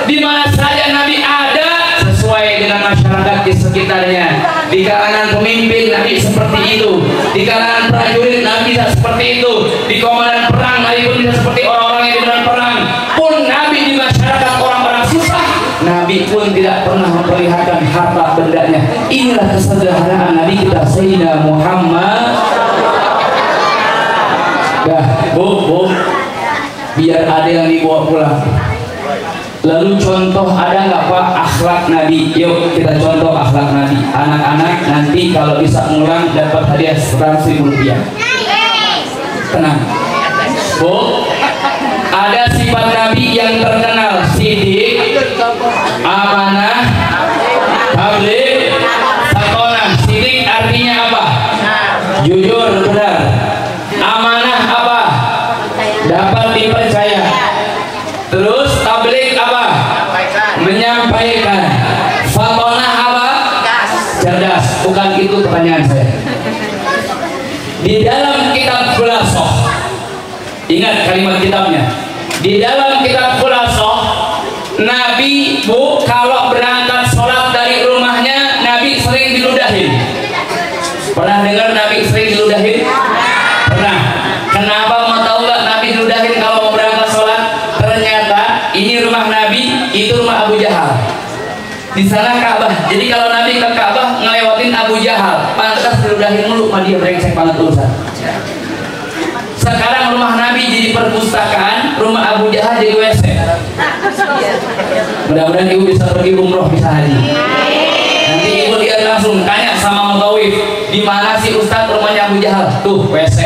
Di mana saja Nabi ada, sesuai dengan masyarakat di sekitarnya. Di kalangan pemimpin Nabi seperti itu, di kalangan prajurit Nabi bisa seperti itu, di komandan perang Nabi pun bisa seperti orang-orang yang di dalam perang. Pun Nabi di masyarakat orang-orang susah, Nabi pun tidak pernah memperlihatkan harta bendanya. Inilah kesederhanaan Nabi kita Sayyidina Muhammad. Dah, bu, biar ada yang dibawa pulang. Lalu contoh ada nggak Pak akhlak Nabi? Yuk kita contoh akhlak Nabi. Anak-anak nanti kalau bisa ngulang dapat hadiah 100.000 rupiah. Tenang, Bu. Ada sifat Nabi yang terkenal: sidik, amanah, tabligh, sakonah. Sidik artinya apa? Jujur, benar. Amanah apa? Dapat dipercaya. Terus tabligh apa? Menyampaikan. Fatonah apa? Cerdas. Bukan itu pertanyaan saya. Di dalam kitab Khulasoh, ingat kalimat kitabnya. Di dalam kitab Khulasoh, Nabi Bu kalau berangkat sholat dari rumahnya, Nabi sering diludahin. Pernah dengar Nabi sering diludahin? Pernah. Kenapa mau tahu nggak Nabi diludahin kalau mau berangkat sholat? Ternyata ini rumah Nabi, itu rumah Abu Jahal. Di sana Ka'bah. Jadi kalau Nabi ke Ka'bah ngelewatin Abu Jahal, pantas diludahin mulu sama dia, brengsek banget urusan. Sekarang rumah Nabi jadi perpustakaan, rumah Abu Jahal jadi WC. Mudah-mudahan ibu bisa pergi umroh, bisa haji. Nanti ibu lihat langsung, tanya sama Mutawif, di mana sih Ustadz rumahnya Abu Jahal? Tuh WC.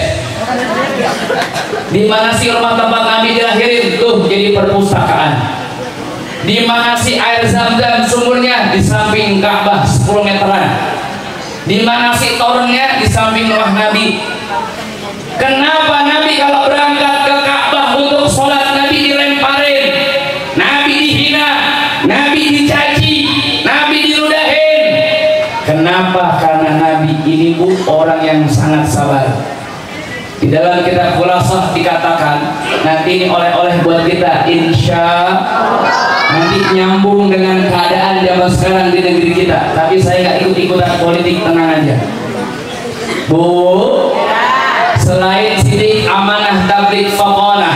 Di mana sih rumah tempat Nabi dilahirin? Tuh jadi perpustakaan. Di mana sih air Zam-Zam sumurnya? Di samping Ka'bah 10 meteran. Di mana sih torennya? Di samping rumah Nabi. Kenapa Nabi kalau berangkat ke Ka'bah untuk sholat Nabi dilemparin, Nabi dihina, Nabi dicaci, Nabi diludahin? Kenapa? Karena Nabi ini Bu orang yang sangat sabar. Di dalam kitab Khulasoh dikatakan, nanti ini oleh-oleh buat kita, insya nanti nyambung dengan keadaan zaman sekarang di negeri kita. Tapi saya nggak ikut-ikutan politik, tenang aja Bu. Selain sidik, amanah, tabligh, fatonah,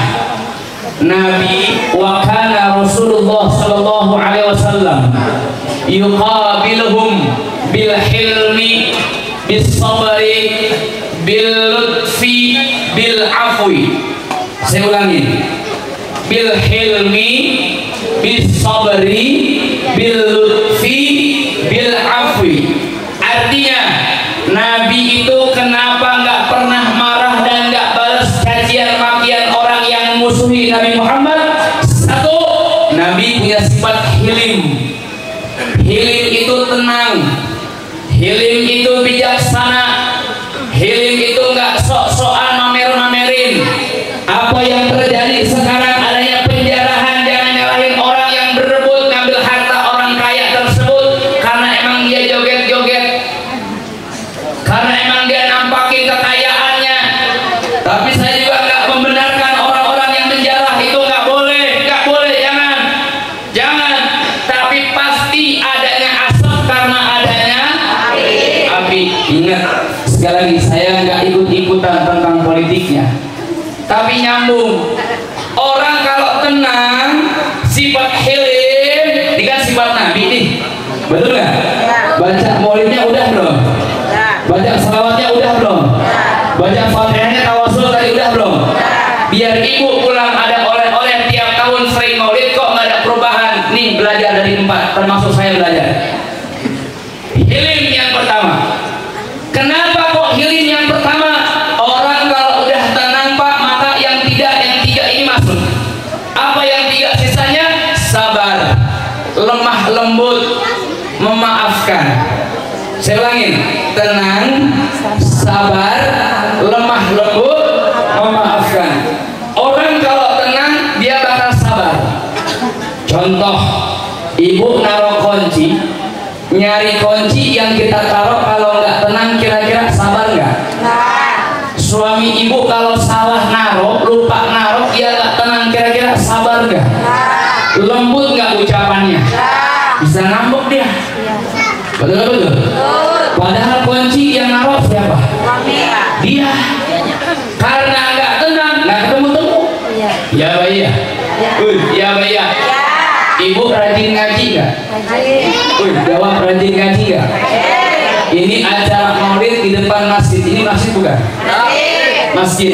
Nabi wa kana Rasulullah sallallahu alaihi wasallam yuqabiluhum bil hilmi, bis sabri, bil lutfi, bil afwi. Saya ulangi, bil hilmi, bis sabri, bil lutfi, bil afwi. Artinya Nabi itu kenapa nggak pernah marah dan nggak balas cacian makian orang yang musuhi Nabi Muhammad? Satu, Nabi punya sifat hilim. Hilim itu tenang, hilim itu bijaksana, hilim itu nggak sok-sokan mamer-mamerin. Apa yang terjadi sekarang adanya penjarahan, jangan nyalahin orang yang berebut ngambil harta orang kaya tersebut karena emang dia joget-joget, karena emang dia nampakin kekayaannya. Tapi saya juga nggak membenarkan orang-orang yang menjarah, itu nggak boleh, jangan. Tapi pasti adanya asap karena adanya api. Ingat, sekali lagi saya nggak ikut-ikutan tentang politiknya, tapi nyambung. Orang kalau tenang, sifat hilim, ini kan sifat Nabi nih, betul nggak? Baca maulidnya udah belum? Baca salawatnya udah belum? Baca fatihahnya tawasul tadi udah belum? Biar ibu pulang ada oleh-oleh tiap tahun sering maulid kok nggak ada perubahan. Nih belajar dari 4, termasuk saya belajar. Hilim yang pertama. Kenapa kok hilim yang pertama? Orang kalau udah tenang Pak, maka yang tiga ini masuk. Apa yang 3 sisanya? Sabar, lemah lembut, memaafkan. Saya ulangin, tenang, sabar, lemah lembut, memaafkan. Orang kalau tenang dia bakal sabar. Contoh, ibu naruh kunci, nyari kunci yang kita taruh, kalau nggak tenang kira-kira sabar nggak? Suami ibu kalau salah naruh, lupa naruh, dia nggak tenang kira-kira sabar nggak? Lembut nggak ucapannya? Bisa ngambek dia. Betul. Padahal kunci yang naruh siapa? Dia. Karena nggak tenang, nggak ketemu-temu. Ya Bayya. Ya Bayya. Ibu rajin ngaji nggak? Jawab, rajin ngaji nggak? Ini acara maulid di depan masjid. Ini masjid bukan? Masjid.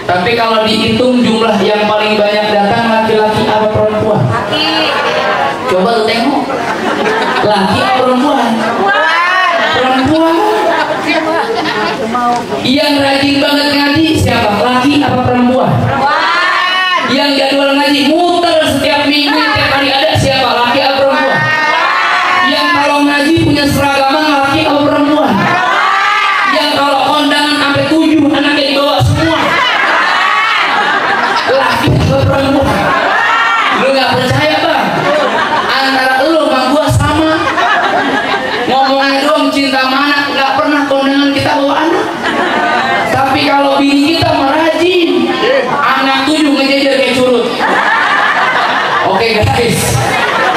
Tapi kalau dihitung jumlah yang paling banyak datang laki-laki apa perempuan? Coba lu tengok. Laki apa perempuan? Perempuan. Yang rajin banget ngaji siapa? Laki apa perempuan? Yang jadwal ngaji muter setiap minggu, setiap hari ada siapa? Laki apa perempuan? Yang kalau ngaji punya seragaman laki apa perempuan? Yang kalau kondangan sampai 7 anaknya dibawa semua, laki apa perempuan? Lu nggak percaya Bang? Antara lu sama gua sama. Ngomongnya doang cinta sama anak, nggak pernah kondangan kita bawa anak. Tapi kalau bini kita merajin, anak 7 ngejejer kayak curut. Oke guys,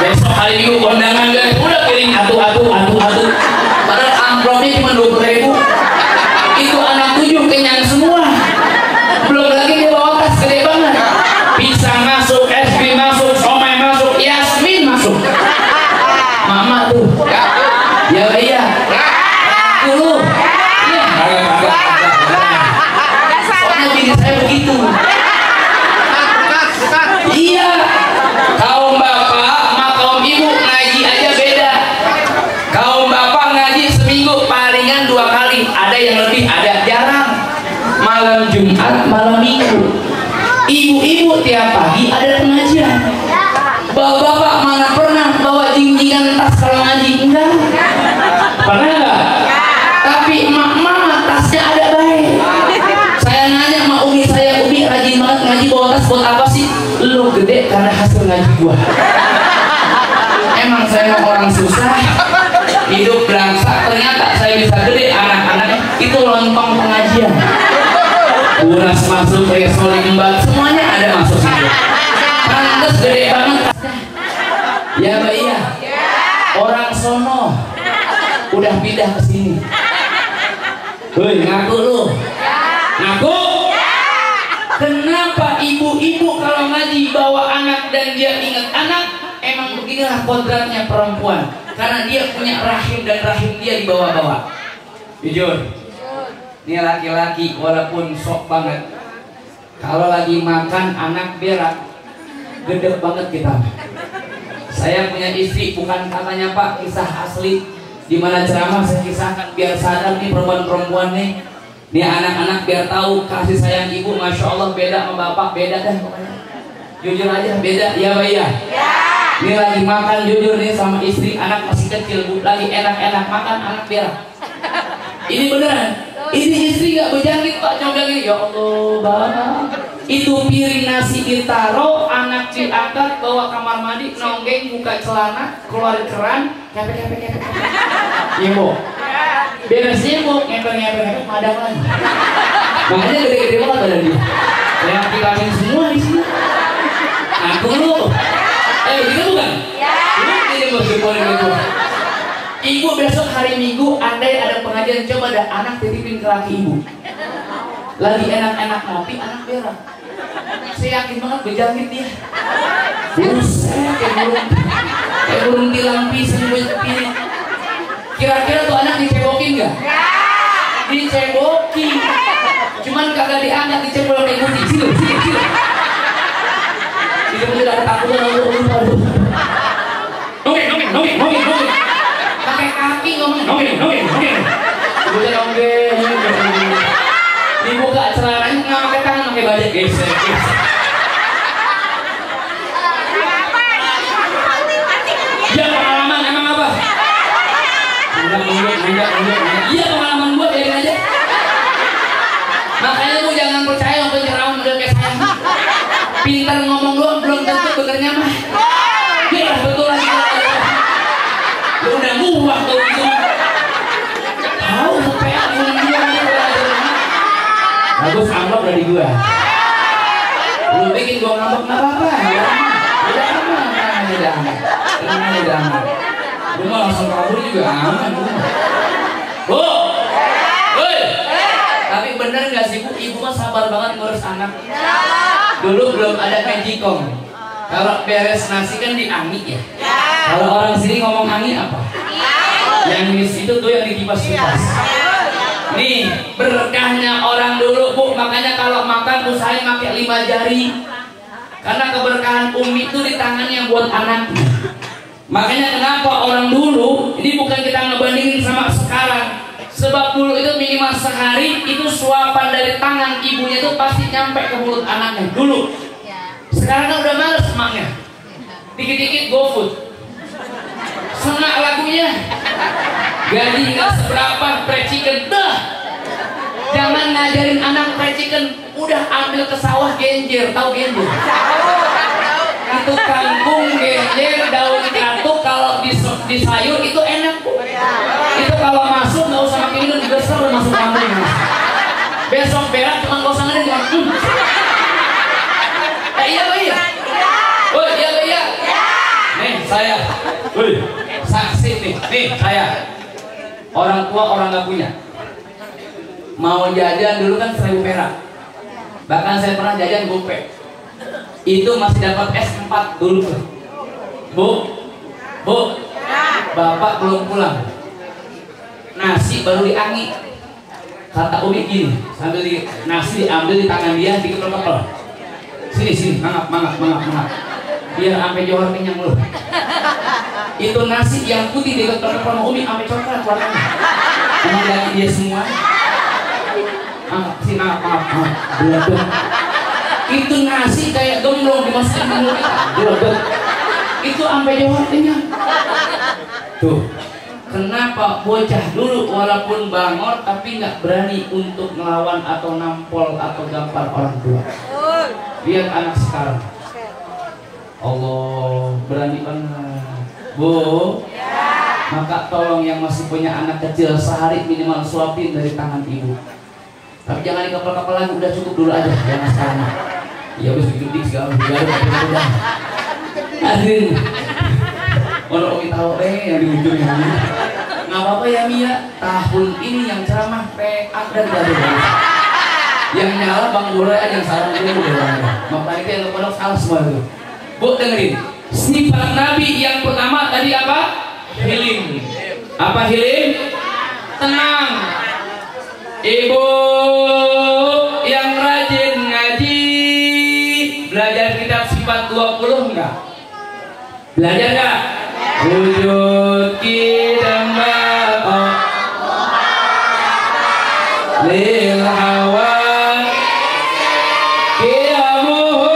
besok hari Minggu kondangan guys, udah piring atu. Padahal amplopnya cuma 20.000. Itu anak 7 kenyang semua. Belum lagi dia bawa tas gede banget. Pisang masuk, es krim masuk, somai masuk, Yasmin masuk. Mama tuh. Ya Bayya. Dulu. Iya. Soalnya bini saya begitu. Iya. Kaum bapak sama kaum ibu ngaji aja beda. Kaum bapak ngaji seminggu palingan 2 kali. Ada yang lebih, ada jarang. Malam Jumat, malam Minggu. Ibu-ibu tiap pagi ada pengajian. Bapak-bapak mana pernah bawa jinggingan tas kalau ngaji? Enggak. Pernah enggak? Tapi emak-emak tasnya ada baik. Saya nanya sama umi saya, umi rajin banget ngaji, bawa tas buat apa sih? Lu gede karena hasil ngaji gua. Emang saya orang susah, hidup belangsak, ternyata saya bisa gede. Anak-anaknya itu lontong pengajian. Uras masuk, resoli embat, semuanya ada masuk situ. Pantes gede banget. Ya Bayya. Orang sono udah pindah ke sini. Hei, ngaku lu. Ngaku? Kenapa ibu-ibu kalau ngaji bawa anak dan dia ingat anak? Emang beginilah kodratnya perempuan. Karena dia punya rahim dan rahim dia dibawa-bawa. Jujur. Ini laki-laki walaupun sok banget, kalau lagi makan anak berak, gede banget kita. Saya punya istri, bukan katanya Pak, kisah asli. Dimana ceramah saya kisahkan biar sadar nih perempuan-perempuan nih. Nih anak-anak biar tahu kasih sayang ibu, Masya Allah beda sama bapak, beda dah pokoknya. Jujur aja beda, ya Bayya. Ini lagi makan jujur nih sama istri, anak masih kecil, bu, lagi enak-enak makan anak berak. Ini beneran. Ini istri gak berjangkit Pak, coba gini, ya Allah Bang. Itu piring nasi ditaro, anak diangkat, bawa kamar mandi, nonggeng, buka celana, keluar keran, ngepek. Nyebok. Beres nyebok, ngepek, madang lagi. Makanya gede-gede banget badan dia. Yang vitamin semua di sini. Aku lu. Gitu bukan? Ini bersyukur gitu. Ibu besok hari Minggu andai ada pengajian, coba ada anak titipin ke laki ibu. Lagi enak-enak ngopi, anak berak. Saya yakin banget berjangkit dia. Buset, kayak burung tilang pisang gue pilih. Kira-kira tuh anak dicebokin nggak? Dicebokin. Cuman kagak diangkat, dicebol kayak kucing. Sini. Itu tidak ada takutnya nongeng. Pakai kaki ngomong nongeng. Udah nongeng. Dibuka celananya nggak pakai tangan, pakai bajak geser. Ya pengalaman emang apa? Nunjuk. Iya pengalaman gua, biarin aja. Makanya lu jangan percaya sama penyerahan model kayak saya. Pintar ngomong doang belum tentu bekerja mah. Iya betul lagi. Lu udah muak tuh gitu. Tahu sampai aku dia. Bagus amplop dari gua. Lu bikin gua ngambek nggak apa-apa. Udah aman. Gua mah langsung kabur juga aman. Bu, woi. Tapi bener nggak sih Bu? Ibu mah sabar banget ngurus anak. Dulu belum ada magicom. Kalau beres nasi kan diangin ya. Kalau orang sini ngomong angin apa? Yang di situ tuh yang dikipas-kipas. Nih berkahnya orang dulu Bu, makanya kalau makan usahain pakai 5 jari. Karena keberkahan Umi itu di tangan yang buat anak. Makanya kenapa orang dulu, ini bukan kita ngebandingin sama sekarang. Sebab dulu itu minimal sehari itu suapan dari tangan ibunya itu pasti nyampe ke mulut anaknya dulu. Sekarang kan udah males emaknya. Dikit-dikit GoFood. Senak lagunya. Gaji nggak seberapa, fried chicken dah. Jangan ngajarin anak fried chicken, udah ambil ke sawah genjer, tahu genjer? Itu kangkung, genjer, daun katuk kalau di sayur itu enak. Itu kalau masuk nggak usah pakai minum, besar udah masuk kangkung. Besok berak cuma nggak usah ngeden cuma. Iya. Oh iya. Nih saya, saksi nih saya. Orang tua orang nggak punya. Mau jajan dulu kan 1.000 perak. Bahkan saya pernah jajan gope. Itu masih dapat S4 dulu tuh. Bu, bapak belum pulang. Nasi baru diangi. Kata Umi gini, sambil nasi diambil di tangan dia, dikekel-kekel. Sini, mangap. Biar sampai johor kenyang lu. Itu nasi yang putih dikekel-kekel sama Umi sampai coklat warnanya. Emang lagi dia semua. Maaf. Itu nasi kayak gemblong dimasukin ke mulut kita. Itu sampai johor kenyang. Tuh. Kenapa bocah dulu walaupun bangor tapi nggak berani untuk melawan atau nampol atau gampar orang tua? Lihat anak sekarang. Allah berani banget. Bu, maka tolong yang masih punya anak kecil sehari minimal suapin dari tangan ibu. Tapi jangan dikepel-kepel lagi, udah cukup dulu aja, jangan sekarang. Ya udah sedikit segala udah. Hadirin. Kalau Umi tahu yang di ujungnya. Nggak apa-apa ya Mia, tahun ini yang ceramah PA dan gaduh. Yang nyala Bang Dora aja yang salah dulu udah. Makanya yang lupa salah semua itu. Bu dengerin. Sifat Nabi yang pertama tadi apa? Hilim. Apa hilim? Tenang. Ibu yang rajin ngaji, belajar kitab sifat 20 enggak? Belajar enggak? Wujud kidam baqa lil hawa qiyamuhu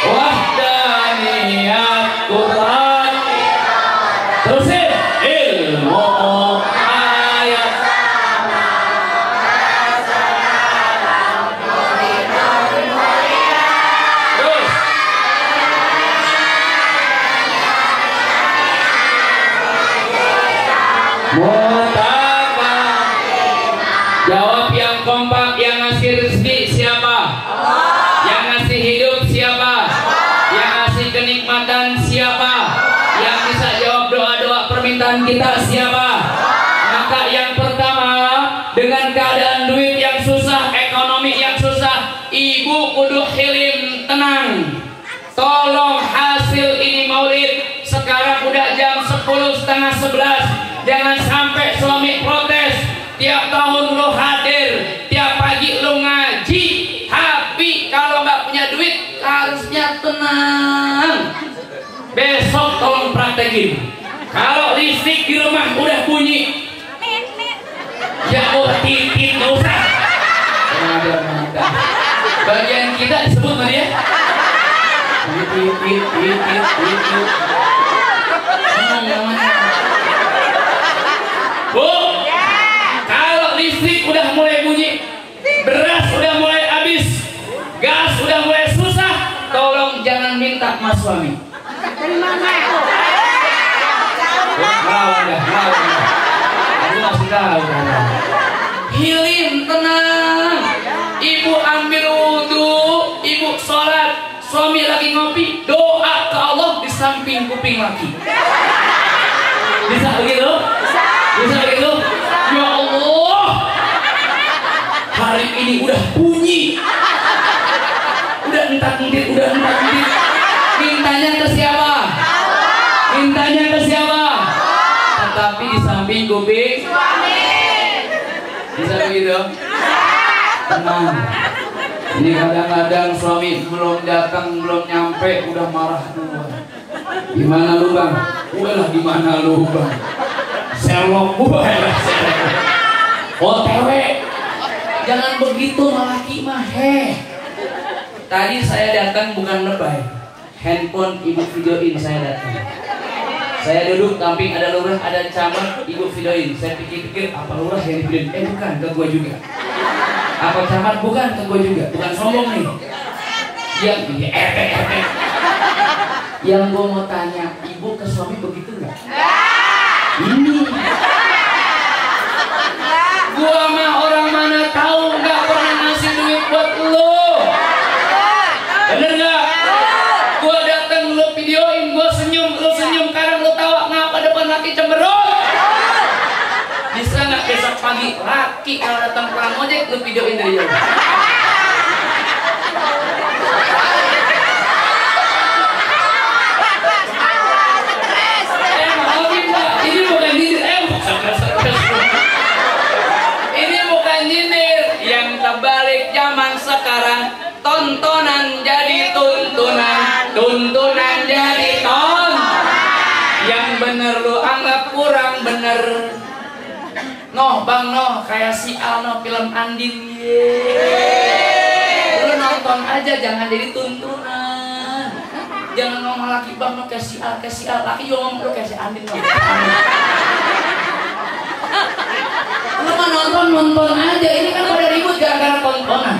wahdaniyat Quran. Terusin ilmu ayat jawab yang kompak. Yang ngasih rezeki siapa? Allah. Yang ngasih hidup siapa? Allah. Yang ngasih kenikmatan siapa? Allah. Yang bisa jawab doa-doa permintaan kita siapa? Allah. Maka yang pertama, dengan keadaan duit yang susah, ekonomi yang susah, ibu kudu hilim, tenang. Tolong hasil ini maulid sekarang udah jam 10:30, jangan sampai suami protes. Tiap tahun lo hadir, tiap pagi lo ngaji, tenang. Besok tolong praktekin. Kalau listrik di rumah udah bunyi, ya titit nggak usah. Bagian kita disebut mana ya? Titit. Bu, kalau listrik udah mulai bunyi, beras udah mulai habis, gas udah mulai susah, tolong jangan minta mas suami. Aku masih tahu. Hilim, tenang. Ibu ambil wudhu, ibu sholat, suami lagi ngopi, doa ke Allah di samping kuping laki. Bisa begitu? Bisa begitu? Ya Allah, hari ini udah bunyi, udah entak-entik. Mintanya ke siapa? Mintanya ke siapa? Tetapi di samping kuping suami. Bisa begitu? Tenang. Ini kadang-kadang suami belum datang, belum nyampe, udah marah duluan. Gimana lu bang? Udah gimana lu bang? Selok gue lah. OTW. Jangan begitu malaki mah. Tadi saya datang bukan lebay. Handphone ibu videoin saya datang. Saya duduk samping ada lurah, ada camat, ibu videoin. Saya pikir-pikir apa lurah yang videoin? Bukan, ke gua juga. Apa camat? Bukan, ke gua juga. Bukan sombong nih. Yang yang gua mau tanya, ibu ke suami begitu nggak? Ini. Gua mah orang mana tahu nggak pernah ngasih duit buat lo. Bener nggak? Gua datang lo videoin, gua senyum, lo senyum, kadang lo tawa, ngapa depan laki cemberut? Bisa nggak besok pagi laki kalau datang ke ojek lo videoin dari jauh? Ini bukan nyindir, ini bukan nyindir. Yang terbalik zaman sekarang, tontonan jadi tuntunan, tuntunan jadi ton. Yang bener lu anggap kurang bener. Noh bang noh, kayak si Al noh film Andin. Lu nonton aja, jangan jadi tuntunan. Jangan ngomong laki bang noh kayak si Al, laki juga ngomong lu kayak si Andin noh. Lu mah nonton aja, ini kan pada ribut gara-gara tontonan.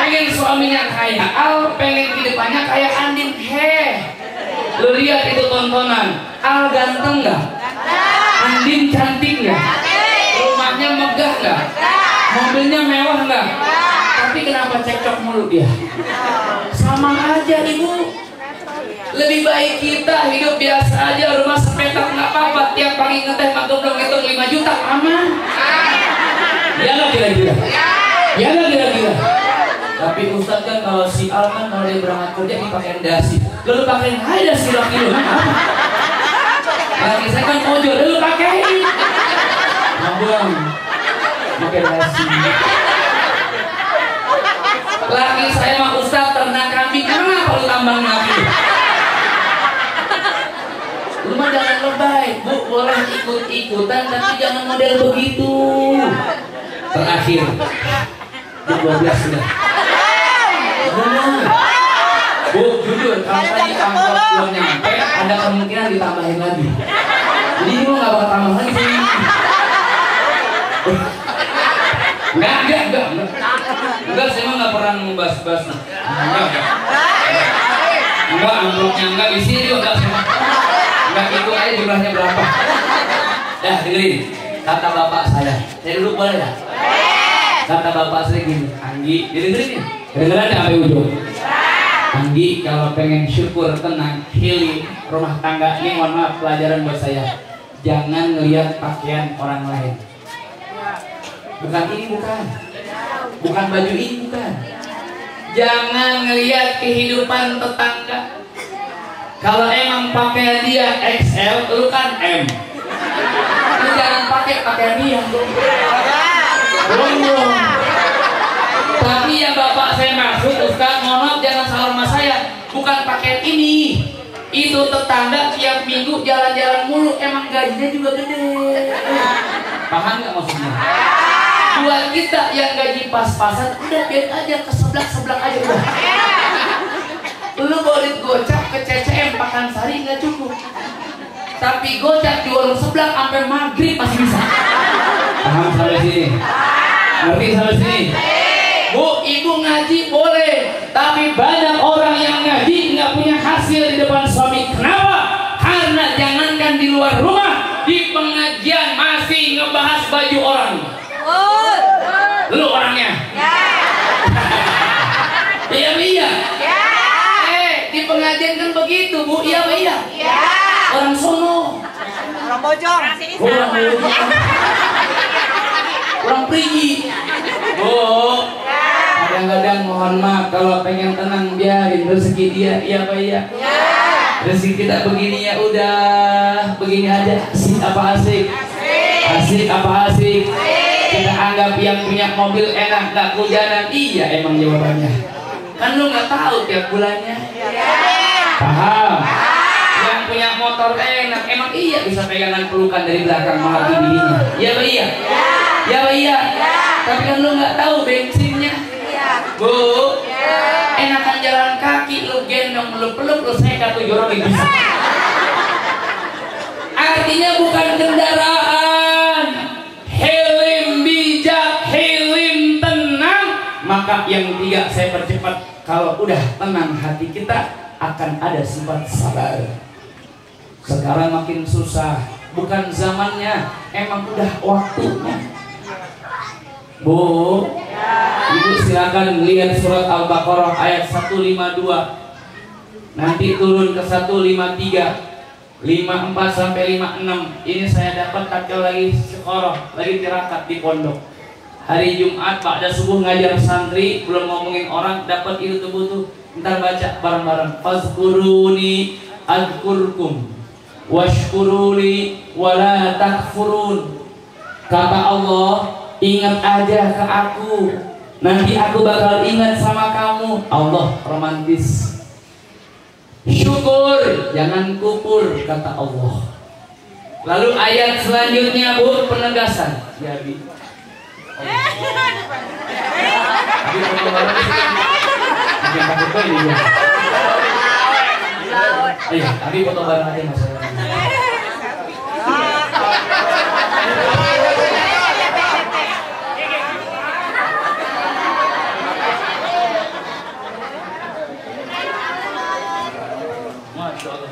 Pengen suaminya kayak Al, pengen kehidupannya kayak Andin. Lu lihat itu tontonan. Al ganteng nggak? Andin cantik nggak? Rumahnya megah nggak? Mobilnya mewah nggak? Tapi kenapa cekcok mulu dia? Sama aja ibu. Lebih baik kita hidup biasa aja, rumah sepetak nggak apa-apa. Tiap pagi ngeteh magemblong hitung 5 juta aman. Ya nggak kira-kira? Ya nggak kira-kira? Tapi Ustadz kan kalau si Al kan kalau dia berangkat kerja ini pakai dasi. Lalu pakai aja dasi laki lu apa? Laki saya kan ojol, lalu pakai. Abang, pakai dasi. Laki saya mah Ustadz ternak kambing, kenapa lu tambang laki? Lu mah jangan lebay, bu, boleh ikut-ikutan tapi jangan model begitu. Terakhir, 12 sudah. Bu, jujur, kalau tadi angkot belum nyampe, ada kemungkinan ditambahin lagi. Jadi ini nggak bakal tambah lagi sih. Enggak, saya mah nggak pernah membahas-bahas. Enggak, amplopnya enggak di sini juga enggak. Enggak itu aja jumlahnya berapa. Dah dengerin, kata bapak saya dulu boleh ya? Kata bapak saya gini, Anggi, dengerin nih, dengerin sampai ujung. Anggi kalau pengen syukur, tenang, healing rumah tangga, ini mohon maaf pelajaran buat saya. Jangan ngelihat pakaian orang lain. Bukan ini, bukan baju ini, bukan. Jangan ngelihat kehidupan tetangga. Kalau emang pakaian dia XL, lu kan M. Lu jangan pakai pakaian dia. Belum. Tapi yang bapak saya maksud, Ustaz, mohon maaf jangan salah sama saya. Bukan bukan paket ini. Itu tetangga tiap minggu jalan-jalan mulu, emang gajinya juga gede. Paham nggak maksudnya? Buat kita yang gaji pas-pasan, udah biar aja ke sebelah aja udah. Lu boleh gocap ke CCM Pakansari nggak cukup, tapi gocap di warung sebelah sampai maghrib masih bisa. Paham sampai sini? Ngerti sampai sini? Bu, ibu ngaji boleh, tapi banyak orang yang ngaji nggak punya hasil di depan suami. Kenapa? Karena jangankan di luar rumah, di pengajian masih ngebahas baju orang. Lu orangnya? Iya iya. Di pengajian kan begitu Bu, iya iya. Orang sono. Orang bojong. Orang perigi. Bu, kadang-kadang mohon maaf kalau pengen tenang biarin rezeki dia, iya Pak iya. Rezeki kita begini ya udah, begini aja. Asik apa asik? Asik apa asik? Kita anggap yang punya mobil enak gak hujanan, iya emang jawabannya. Kan lu nggak tahu tiap bulannya. Paham? Yang punya motor enak, emang iya bisa pegangan pelukan dari belakang malah dirinya. Iya Pak iya. Ya Pak iya. Tapi kan lu nggak tahu bensinnya. Bu, enakan jalan kaki, lu gendong, lu peluk, lu sekat, lu jorok bisa. Artinya bukan kendaraan. Helm bijak, helm tenang. Maka yang tiga saya percepat. Kalau udah tenang hati kita, akan ada sifat sabar. Sekarang makin susah, bukan zamannya, emang udah waktunya. Bu, Ibu silakan lihat surat Al-Baqarah ayat 152. Nanti turun ke 153, 54 sampai 56. Ini saya dapat tatkala lagi sekolah, lagi tirakat di pondok. Hari Jumat pada subuh ngajar santri, belum ngomongin orang, dapat itu tuh. Ntar baca bareng-bareng. Fazkuruni adzkurkum washkuruli wala takfurun. Kata Allah, ingat aja ke aku, nanti aku bakal ingat sama kamu. Allah romantis. Syukur, jangan kupur, kata Allah. Lalu ayat selanjutnya Bu, penegasan. Ya Bi. Ayo, tapi foto bareng aja Mas.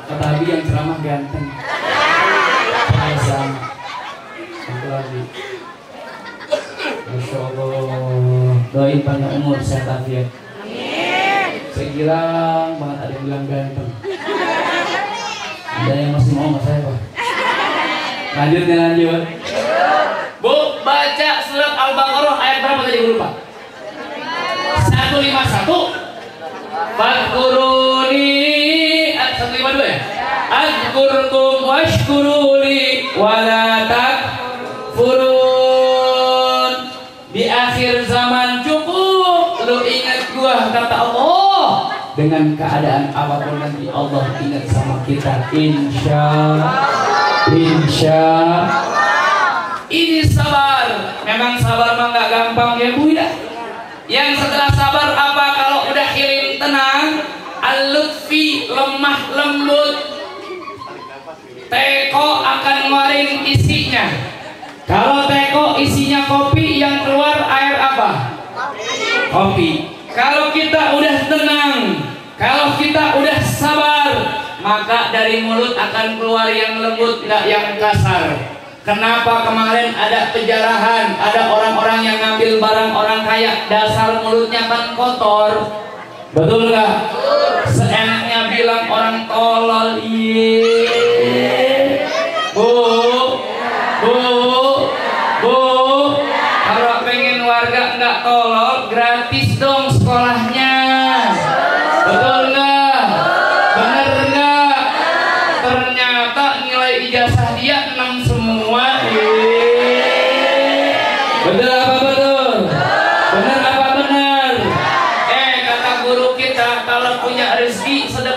Kata Abi yang ceramah ganteng. Sama. Satu lagi. Masya Allah. Doain panjang umur, sehat afiat. Saya bilang banget ada yang bilang ganteng. Ada yang masih mau sama saya Pak? Lanjut. Bu, baca surat Al-Baqarah ayat berapa tadi gue lupa? 151. Fadkuruni 152 ya? Adzkurkum washkuruli wala takfurun. Di akhir zaman cukup lu ingat gua, kata Allah. Dengan keadaan apapun nanti Allah ingat sama kita. Insya ini sabar. Memang sabar mah gak gampang ya Bu ya. Yang setelah sabar apa? Kalau udah hilim tenang, al-lutfi, lemah lembut. Teko akan ngeluarin isinya. Kalau teko isinya kopi, yang keluar air apa? Kopi. Kalau kita udah tenang, kalau kita udah sabar, maka dari mulut akan keluar yang lembut, nggak yang kasar. Kenapa kemarin ada penjarahan, ada orang-orang yang ngambil barang orang kaya, dasar mulutnya kan kotor, betul nggak? Seenaknya bilang orang tolol, Bu, kalau pengen warga nggak tolol, gratis dong sekolahnya, betul nggak? Bener nggak? Ternyata nilai ijazah dia 6 semua. Betul apa betul? Bener apa bener? Kata guru kita, kalau punya rezeki sedekah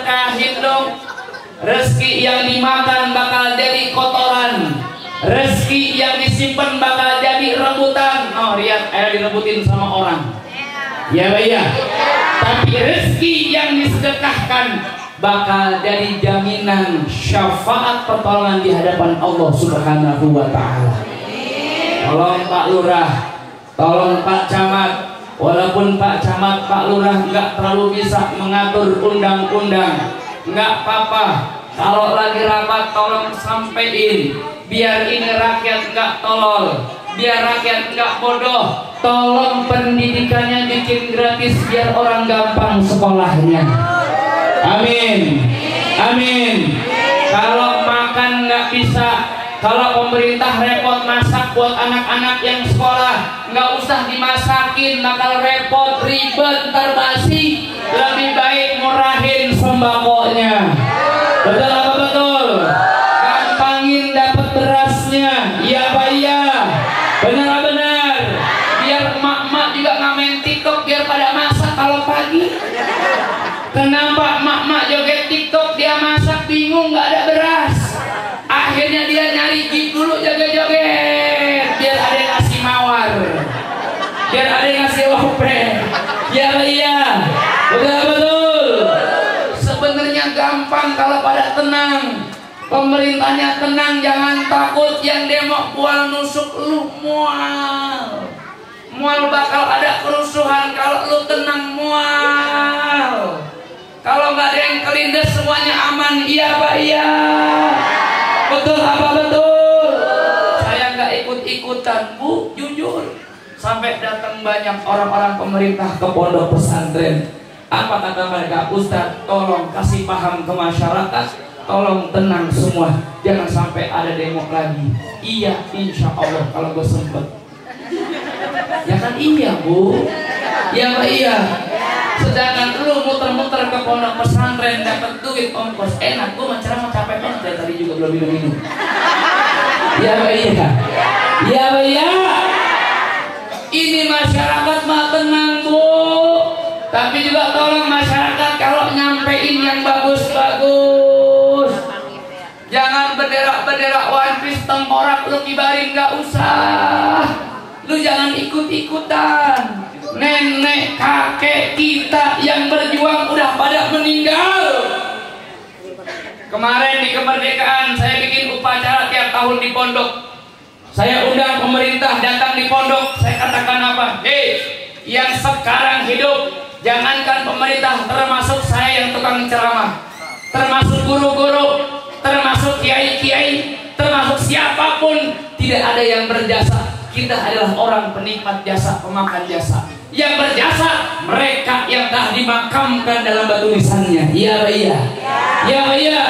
rezeki yang dimakan bakal jadi kotoran, rezeki yang disimpan bakal jadi rebutan. Oh lihat, direbutin sama orang. Ya Pak ya. Tapi rezeki yang disedekahkan bakal jadi jaminan syafaat pertolongan di hadapan Allah Subhanahu wa taala. Tolong Pak Lurah, tolong Pak Camat. Walaupun Pak Camat, Pak Lurah nggak terlalu bisa mengatur undang-undang, nggak apa-apa. Kalau lagi rapat tolong sampein, biar ini rakyat nggak tolol, biar rakyat nggak bodoh. Tolong pendidikannya bikin gratis biar orang gampang sekolahnya. Amin, amin. Kalau makan nggak bisa, kalau pemerintah repot masak buat anak-anak yang sekolah, nggak usah dimasakin, bakal repot, ribet, ntar basi. Lebih baik murahin sembakonya. Betul apa betul? Gampangin dapat berasnya. Iya Pak iya. Benar-benar. Biar emak-emak juga ngamen TikTok biar pada masak kalau pagi. Kenapa emak-emak joget TikTok dia masak bingung nggak ada beras? Akhirnya dia nyari jeep dulu joget-joget biar ada yang ngasih mawar, biar ada yang ngasih lope. Ya iya, betul. Sebenarnya gampang kalau pada tenang, pemerintahnya tenang, jangan takut. Yang demo bual nusuk lu mual bakal ada kerusuhan. Kalau lu tenang mual, kalau nggak ada yang kelindes semuanya aman. Iya Pak iya. Betul apa betul? Saya nggak ikut-ikutan Bu, jujur. Sampai datang banyak orang-orang pemerintah ke pondok pesantren. Apa kata mereka? Ustadz, tolong kasih paham ke masyarakat, tolong tenang semua, jangan sampai ada demo lagi. Iya, insya Allah kalau gue sempet. Ya kan iya Bu. Ya Pak iya. Sedangkan lu muter-muter ke pondok pesantren dapat duit ongkos enak, gua ceramah capek banget dari tadi juga belum minum. Ya Pak iya. Ya Pak iya. Ini masyarakat mah tenang Bu. Tapi juga tolong masyarakat kalau nyampein yang bagus-bagus. Jangan bendera-bendera One Piece tengkorak lu kibarin, nggak usah. Lu jangan ikut-ikutan. Nenek kakek kita yang berjuang udah pada meninggal. Kemarin di kemerdekaan saya bikin upacara tiap tahun di pondok. Saya undang pemerintah datang di pondok. Saya katakan apa? Yang sekarang hidup, jangankan pemerintah, termasuk saya yang tukang ceramah, termasuk guru-guru, termasuk kiai-kiai, termasuk siapapun, tidak ada yang berjasa. Kita adalah orang penikmat jasa, pemakan jasa. Yang berjasa mereka yang telah dimakamkan dalam batu nisannya. Iya Pak iya. Iya Pak iya.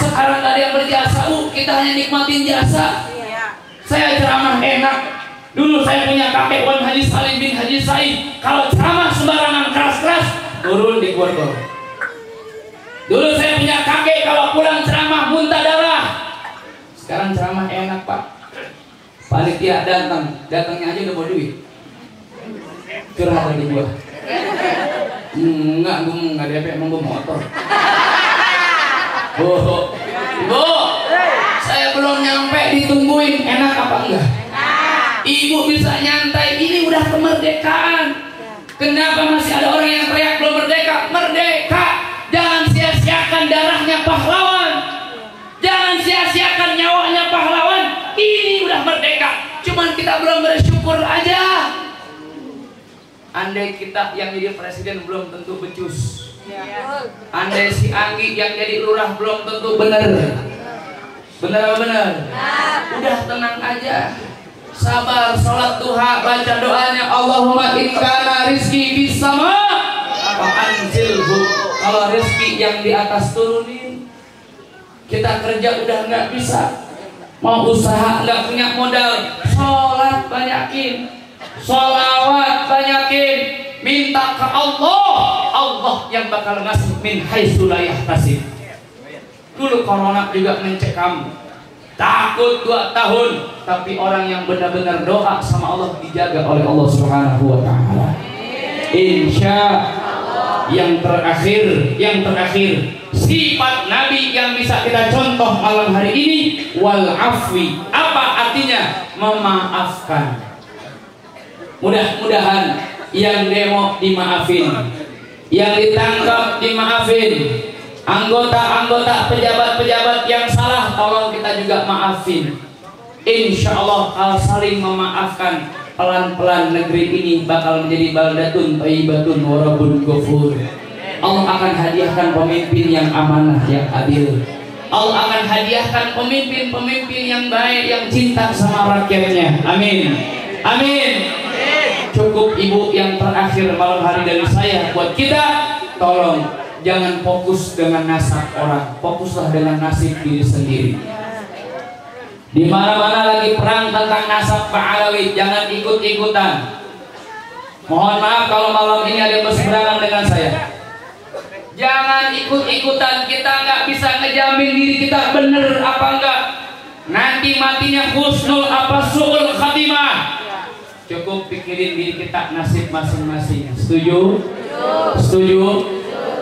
Sekarang gak ada yang berjasa, kita hanya nikmatin jasa. Saya ceramah enak. Dulu saya punya kakek Wan Haji Salim bin Haji Said. Kalau ceramah sembarangan keras-keras, turun di gorgol. Dulu saya punya kakek kalau pulang ceramah muntah darah. Sekarang ceramah enak Pak. Panitia datangnya aja udah mau duit. Curhat lagi gua. Enggak, gua enggak DP, emang gua motor. Bu, saya belum nyampe ditungguin, enak apa enggak? Ibu bisa nyantai, ini udah kemerdekaan. Kenapa masih ada orang yang teriak belum merdeka? Merdeka! Jangan sia-siakan darahnya pahlawan. Jangan sia-siakan nyawanya pahlawan. Ini udah merdeka. Cuman kita belum bersyukur aja. Andai kita yang jadi presiden belum tentu becus. Andai si Anggi yang jadi lurah belum tentu benar. Benar apa benar? Udah tenang aja. Sabar, sholat duha, baca doanya Allahumma inkana rizki bisama wa anzilhu. Kalau rizki yang di atas turunin. Kita kerja udah nggak bisa, mau usaha nggak punya modal, sholat banyakin, sholawat banyakin, minta ke Allah, Allah yang bakal ngasih min haitsu la yahtasib. Dulu corona juga mencek kamu, takut 2 tahun, tapi orang yang benar-benar doa sama Allah dijaga oleh Allah Subhanahu wa taala. Insya Allah. yang terakhir sifat Nabi yang bisa kita contoh malam hari ini, wal afwi. Apa artinya? Memaafkan. Mudah-mudahan yang demo dimaafin, yang ditangkap dimaafin, anggota-anggota pejabat-pejabat yang salah tolong kita juga maafin. Insya Allah kalau saling memaafkan, pelan-pelan negeri ini bakal menjadi baldatun thayyibatun wa rabbun ghafur. Allah akan hadiahkan pemimpin yang amanah, yang adil. Allah akan hadiahkan pemimpin-pemimpin yang baik, yang cinta sama rakyatnya. Amin. Amin. Cukup Ibu yang terakhir malam hari dari saya buat kita, tolong jangan fokus dengan nasab orang, fokuslah dengan nasib diri sendiri. Di mana-mana lagi perang tentang nasab Pak Alawi, jangan ikut-ikutan. Mohon maaf kalau malam ini ada yang berseberangan dengan saya. Jangan ikut-ikutan, kita nggak bisa ngejamin diri kita bener apa enggak. Nanti matinya husnul apa su'ul khatimah. Cukup pikirin diri kita, nasib masing-masing. Setuju? Setuju?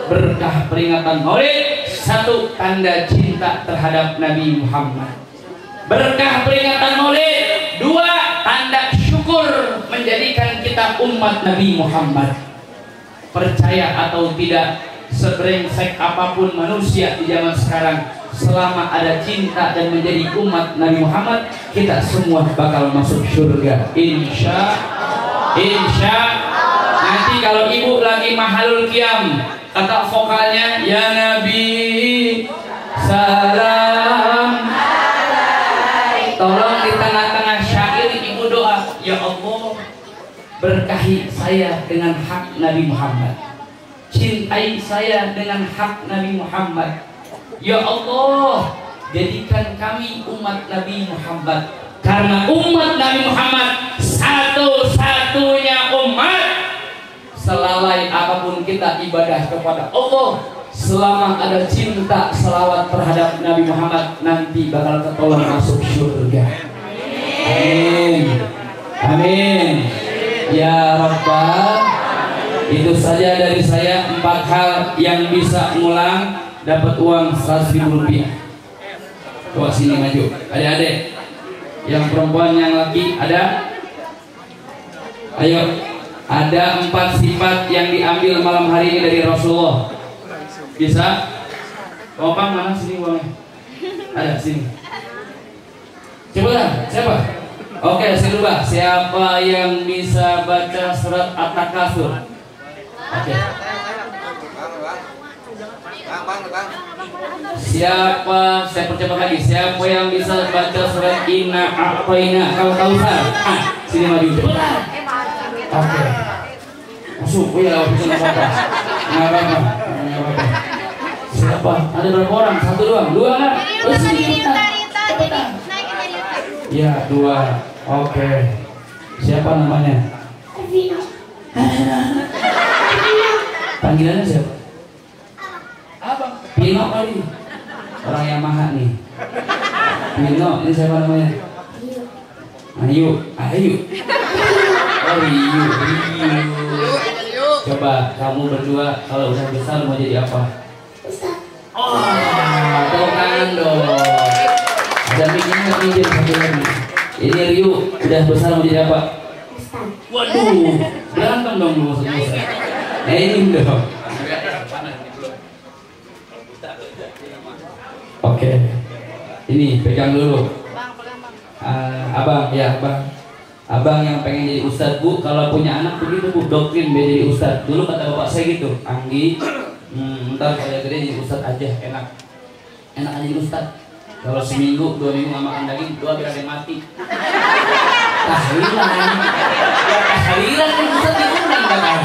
Berkah peringatan Maulid, satu tanda cinta terhadap Nabi Muhammad. Berkah peringatan Maulid, dua tanda syukur menjadikan kita umat Nabi Muhammad. Percaya atau tidak, sebrengsek apapun manusia di zaman sekarang, selama ada cinta dan menjadi umat Nabi Muhammad, kita semua bakal masuk surga. Insya nanti kalau Ibu lagi mahalul qiyam, kata vokalnya, ya Nabi salam. Tolong di tengah-tengah syair Ibu doa, ya Allah berkahi saya dengan hak Nabi Muhammad, cintai saya dengan hak Nabi Muhammad. Ya Allah, jadikan kami umat Nabi Muhammad, karena umat Nabi Muhammad satu-satunya umat. Selalai apapun kita ibadah kepada Allah, selama ada cinta selawat terhadap Nabi Muhammad, nanti bakal ketolong masuk surga. Amin. Amin. Ya Rabbal. Itu saja dari saya, 4 hal yang bisa ngulang dapat uang 100.000 rupiah. Coba sini maju, adik-adik. Yang perempuan, yang laki ada? Ayo. Ada 4 sifat yang diambil malam hari ini dari Rasulullah. Bisa? Kopang mana sini uangnya? Ada sini. Coba lah, siapa? Oke, saya lupa. Siapa yang bisa baca surat At-Takatsur? Oke. Siapa? Saya percepat lagi. Siapa yang bisa baca surat Inna A'tayna Al-Kautsar? Sini maju. Cepat. Oke. Masuk. Oh ya, bisa nggak apa-apa. Nggak apa-apa. Siapa? Ada berapa orang? 1 doang? 2 nggak? Ya, 2. Oke. Siapa namanya? Panggilannya siapa? Abang. Pino kali. Orang Yamaha nih. Pino, ini siapa namanya? Ayu. Ayu. Oh, Ayu. Coba kamu berdua kalau udah besar mau jadi apa? Oh, tepuk tangan dong. Ada minjem satu lagi. Ini Ryu udah besar mau jadi apa? Waduh, berantem dong dulu selesai. Ini dong. Oke, ini pegang dulu. Abang, ya abang. Abang yang pengen jadi ustadz, Bu, kalau punya anak begitu, Bu, doktrin biar jadi ustadz. Dulu kata bapak saya gitu, Anggi, ntar kalau gede jadi ustadz aja, enak aja jadi ustadz. Kalau seminggu, 2 minggu nggak makan daging, 2 biar ada yang mati. Tahlilan kan ustadz diundang kan?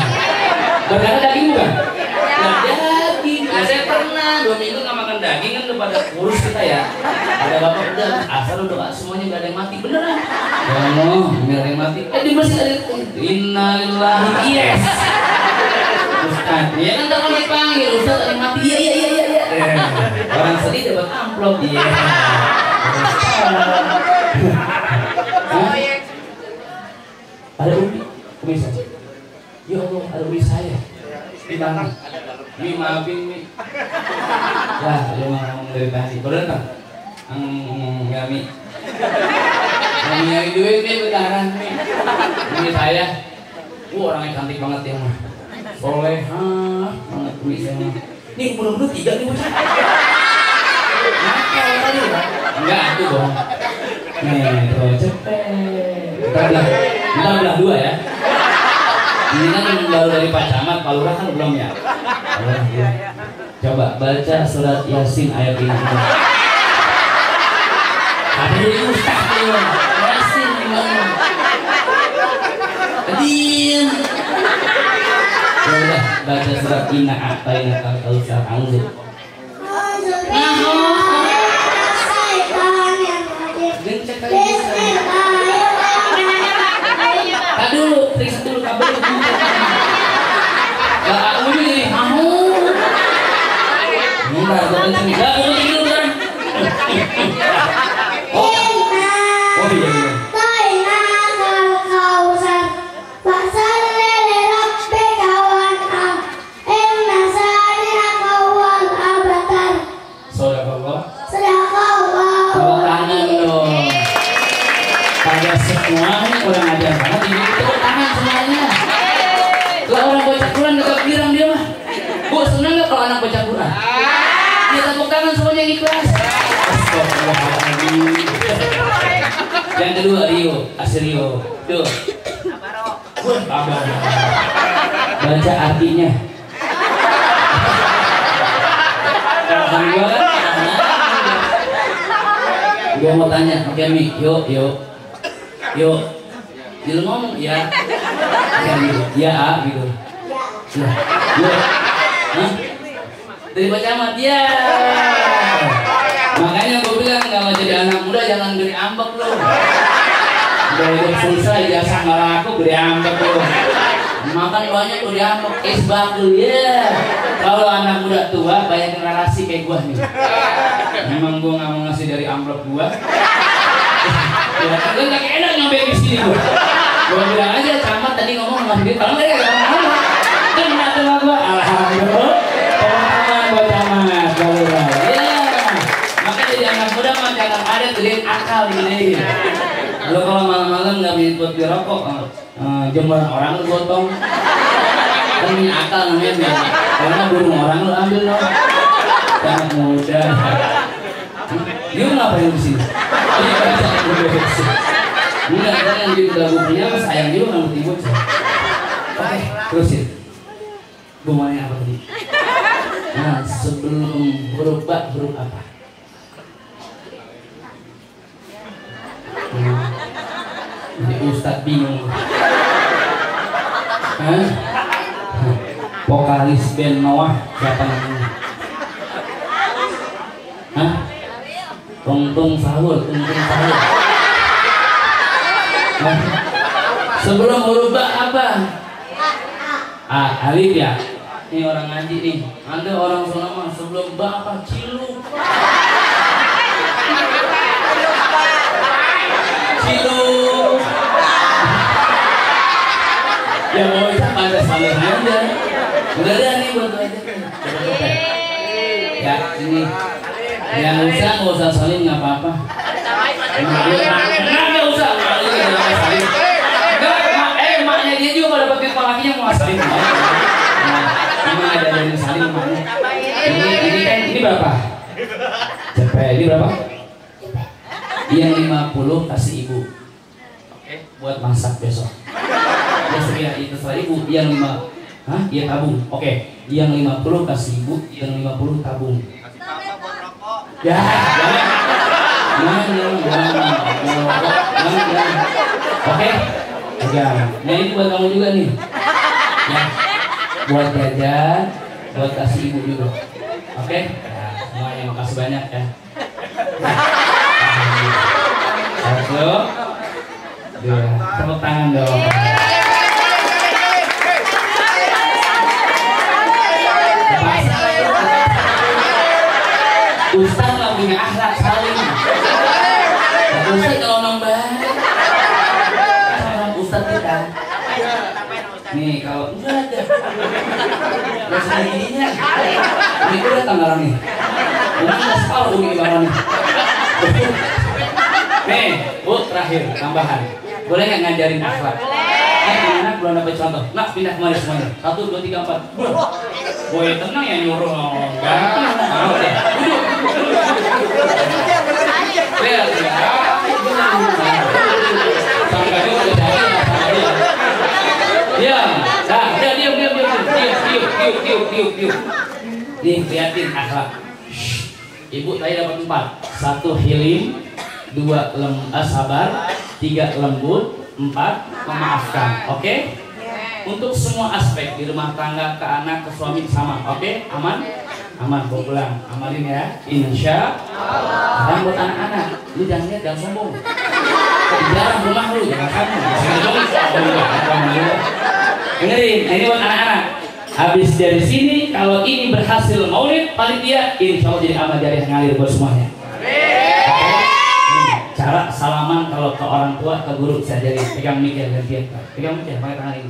Berkata daging bukan? Daging. Nah, saya pernah 2 minggu nggak makan daging kan udah pada kurus kita ya. Ada bapak udah asal udah semuanya nggak ada yang mati beneran. Ya Allah, nggak ada yang mati. Dibersih ada. Innalillahi, yes. Ustaz, ya kan kalau dipanggil Ustaz ada yang mati. Iya. Orang sedih dapat amplop. Iya. Ada Umi saya. Ya Allah, ada Umi saya. Gimana? Mi maafin Mi. Lah, dia mau ngomong dari tadi. Bener kan? Enggak Mi. Kami yang duit Mi beneran Mi. Ini saya. Orangnya cantik banget ya mah. Soleha banget Mi saya. Nih bener-bener 3 nih bocah. Nakal tadi kan? Enggak, itu dong. Nih, tuh cepet. Kita belah 2 ya. Ini kan baru dari Pak Camat, Pak Lurah kan belum ya? Coba baca surat Yasin ayat ini. Ada di Ustaz tuh. Yasin gimana? Diam. Ya udah, baca surat Inna A'tayna Al-Kautsar. Auzu. Tak dulu, periksa dulu kabel. Gak aku jadi mau. Enggak, gue kenceng. Gak, gue tidur kan. Oh iya iya. Semuanya orang ajar banget ini tepuk tangan semuanya. Kalau orang baca Quran gak girang dia mah. Bu seneng gak kalau anak baca Quran? Dia tepuk tangan semuanya ikhlas. Yang kedua Rio, Asrio. Tuh. Baca artinya. Gue mau tanya, oke Mi, yuk. Yuk, dia ngomong ya, ya gitu, ya, yuk, dari Pak Camat ya. Makanya gue bilang kalau jadi anak muda jangan gede ambek lo. Udah hidup selesai jasa nggak laku gede ambek lo. Makan banyak gede ambek es bakul ya. Kalau anak muda tua banyak relasi kayak gue nih. Memang gue nggak mau ngasih dari amplop gue. Ya, kan gak enak nyampe di sini gue. Gue bilang aja Camat tadi ngomong sama dia, kalau nggak ya ngomong. Kan nggak sama gue, alhamdulillah. Teman-teman buat Camat, Lurah. Ya, makanya jadi anak muda mah jangan ada gedein akal gini. Lo kalau malam-malam nggak bisa buat dirokok, jemuran orang lu gotong. Kan punya akal namanya. Karena burung orang lu ambil lo. Anak muda. Dia ngapain di sini? Enggak, kan dia udah bukunya, sayang juga nggak ngerti gue. Oke, terusin. Gue mau nanya apa tadi? Nah, sebelum huruf ba, huruf apa? Jadi Ustadz bingung. Hah? Vokalis band Noah siapa namanya? Hah? Tung sahur. Sebelum huruf ba apa? Alif ya. Ini orang ngaji nih. Anda orang Sonoma sebelum ba apa? Ciluk. Ya mau pada saling aja. Udah nih buat aja. Ya ini. Yang nggak usah saling nggak apa-apa. Nggak usah. Maknya dia juga kalau dapat lakinya mau saling. Emang ada yang saling maknya. Ini berapa? Cepet. Ini berapa? Yang 50 kasih ibu. Oke. Buat masak besok. Ya sekian itu setelah ibu. Yang 5. Hah? Iya tabung. Oke. Yang 50 kasih ibu. Yang 50 tabung. Ya, jangan. Oke, jangan. Nah ini buat kamu juga nih. Ya, buat jajan, buat kasih ibu juga. Oke, nah, semuanya makasih banyak ya. Satu, dua, tepuk tangan dong. Ustaz nggak punya akhlak saling. Ustaz kalau nambah, Ustaz kita. Nih kalau enggak ada. Terus ininya, ini udah tanggalan nih. Ini nggak sekal umi barangnya. Nih, Bu, terakhir tambahan. Boleh nggak ngajarin akhlak? Anak belum dapat contoh. Nak pindah kemari semuanya. 1, 2, 3, 4. Boy tenang ya nyuruh. Gampang. Mau deh. Lihat ya. Diam. Nah, diam. Nih, liatin akhlak. Ibu tadi dapat 4. 1 hilim, 2 sabar, 3 lembut, 4 memaafkan. Oke? Untuk semua aspek di rumah tangga, ke anak, ke suami sama. Oke? Aman? Aman, bawa pulang. Amalin ya. Insya Allah. Dan buat anak-anak, lu jangan lihat, jangan sombong. Jarang rumah lu, jangan kamu. Dengerin, ini buat anak-anak. Habis dari sini, kalau ini berhasil maulid, panitia, insya Allah jadi amal jariah ngalir buat semuanya. Cara salaman kalau ke orang tua, ke guru bisa jadi pegang mikir gantian. Pegang mikir, pakai tangan ini.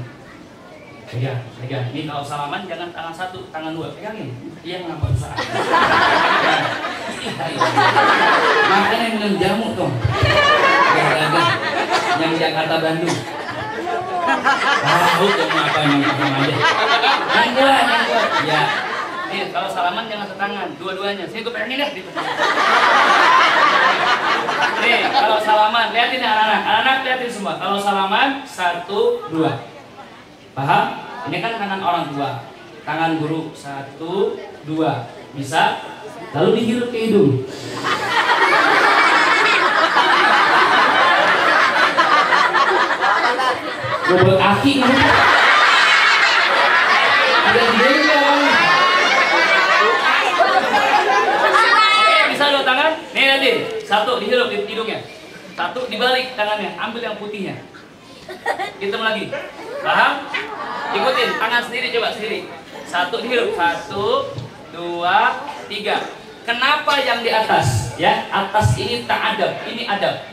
Pegang. Ini kalau salaman jangan tangan 1, tangan 2. Pegangin. Iya mengapa susah. Makanya minum jamu dong. Yang Jakarta Bandung. Tahu jamu apa yang aja. Yang kuat. Ya. Nih kalau salaman jangan setangan, dua-duanya. Sini gue pegangin deh. Nih, kalau salaman, lihatin ya anak-anak. Anak-anak lihatin semua. Kalau salaman 1, 2. Paham? Ini kan tangan orang tua. Tangan guru 1, 2. Bisa? Lalu dihirup ke hidung. Bobot kaki ini. Ada di dalam. Bisa 2 tangan? Nih nanti 1 dihirup di hidungnya, 1 dibalik tangannya, ambil yang putihnya. Hitung lagi, paham? Ikutin, tangan sendiri, coba sendiri. 1 dihirup, 1, 2, 3. Kenapa yang di atas? Ya, atas ini ta'adab, ini adab.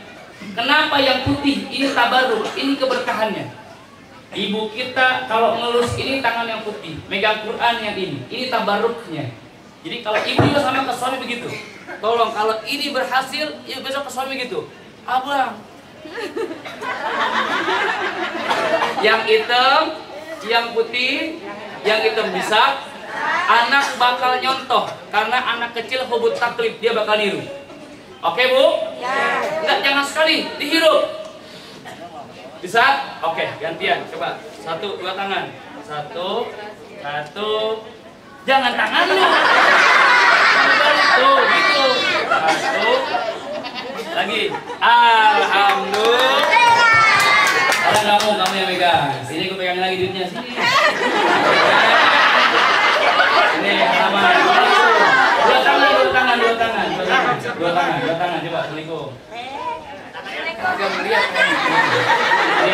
Kenapa yang putih? Ini tabarruk, ini keberkahannya. Ibu kita kalau ngelus ini tangan yang putih, megang Quran yang ini tabarruknya. Jadi kalau ibu juga sama ke suami begitu. Tolong kalau ini berhasil, ya besok ke suami gitu. Abang. Yang hitam, yang putih, yang hitam bisa. Anak bakal nyontoh karena anak kecil hubut taklid, dia bakal niru. Oke, Bu? Ya. Enggak, jangan sekali dihirup. Bisa? Oke, gantian. Coba 1, 2 tangan. 1. Jangan tangan lu. Tuh, gitu. 1. Lagi. Alhamdulillah. Sekarang kamu yang megang. Sini gue pegang lagi duitnya. Sini. Ini halaman. 2 tangan. Coba selingkuh. Agak melihat. Ini,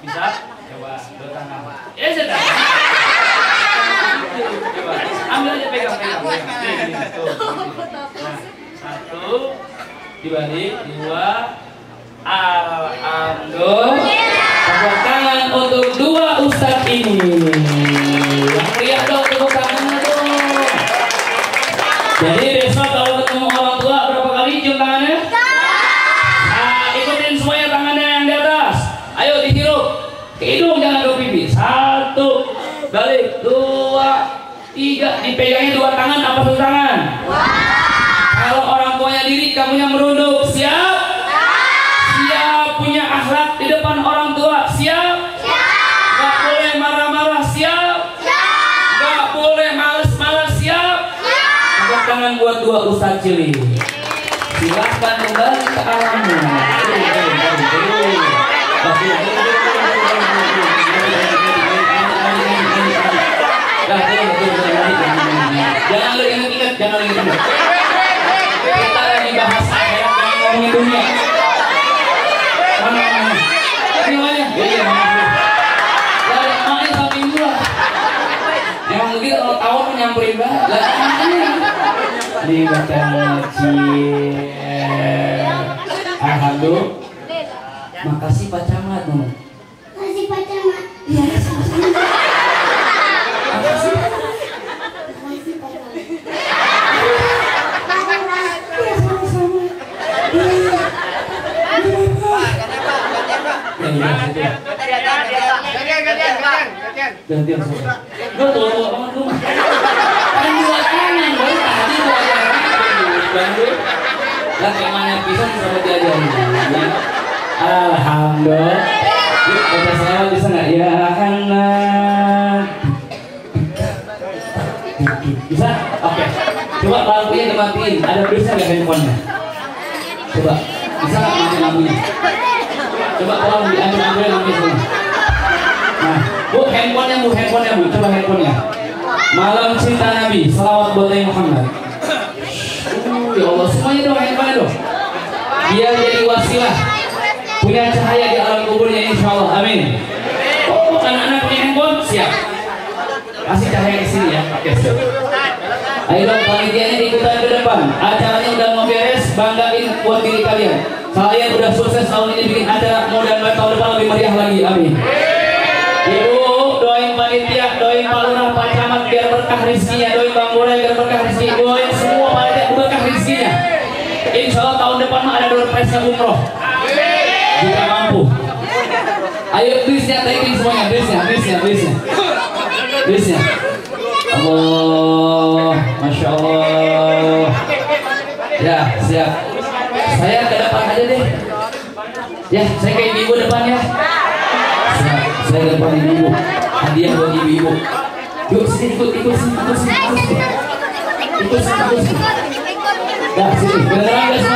bisa? Coba 2 tangan. Sudah. Coba. Ambil aja pegang. Nih, tuh. Nah, 1 dibalik, 2. Alhamdulillah. Tepuk tangan untuk 2 ustadz ini. Yang lihat dong tepuk tangannya dong. Jadi besok kalau ketemu orang tua berapa kali cium tangannya? Nah, ikutin semuanya tangannya yang di atas. Ayo dihirup ke hidung, jangan ke pipi. 1, balik, 2, 3. Dipegangnya 2 tangan apa 1 tangan? Kalau orang tuanya diri, kamu yang merunduk. Siap? Siap punya akhlak di depan orang tua. Siap? Gak boleh marah-marah. Siap? Gak boleh males-males. Siap? Angkat tangan buat 2 ustadz cilik. Silahkan kembali ke alamnya. Jangan lu ingat-ingat, jangan lu ingat. Kita lagi bahas akhirat, jangan ngomongin dunia. Mana? Semuanya. Iya, makanya sampai ibu lah. Emang begitu kalau tahun nyamperin banget. Lah makanya. Nih baca Alhamdulillah. Makasih Pak Camat. Gantian semua. Gue tua banget lu. Kan dua tangan, baru tadi dua tangan. Lah kemana pisang sama diajarin. Alhamdulillah. Yuk kita selawat bisa nggak? Ya anak. Bisa? Oke. Coba lampunya dimatiin. Ada bisa nggak handphonenya? Coba. Bisa nggak matiin lampunya? Coba tolong diambil lampunya semua. Nah, bu handphonenya bu, coba handphonenya. Malam cinta Nabi, salawat buat Nabi Muhammad. Ya Allah, semuanya dong handphonenya dong. Biar jadi wasilah, punya cahaya di alam kuburnya insya Allah, amin. Oh, anak-anak punya handphone, siap. Kasih cahaya di sini ya, oke siap. Ayo dong panitianya ikutan ke depan. Acaranya udah mau beres, banggain buat diri kalian. Kalian udah sukses tahun ini bikin acara, mudah-mudahan tahun depan lebih meriah lagi, amin. Ibu, doain panitia, doain Pak Lurah, Pak Camat biar berkah rezekinya, doain Bang Borai biar berkah rezeki, doain semua panitia berkah rezekinya. Insya Allah tahun depan mah ada door prize-nya umroh. Jika mampu. Ayo bisnya, taking semuanya, bisnya. Allah, Masya Allah. Ya, siap. Saya ke depan aja deh. Ya, saya ke ibu depan ya. Saya ke depan ibu. Hadiah buat ibu. Yuk sini, ikut sini. Nah, sini. Kedengeran guys.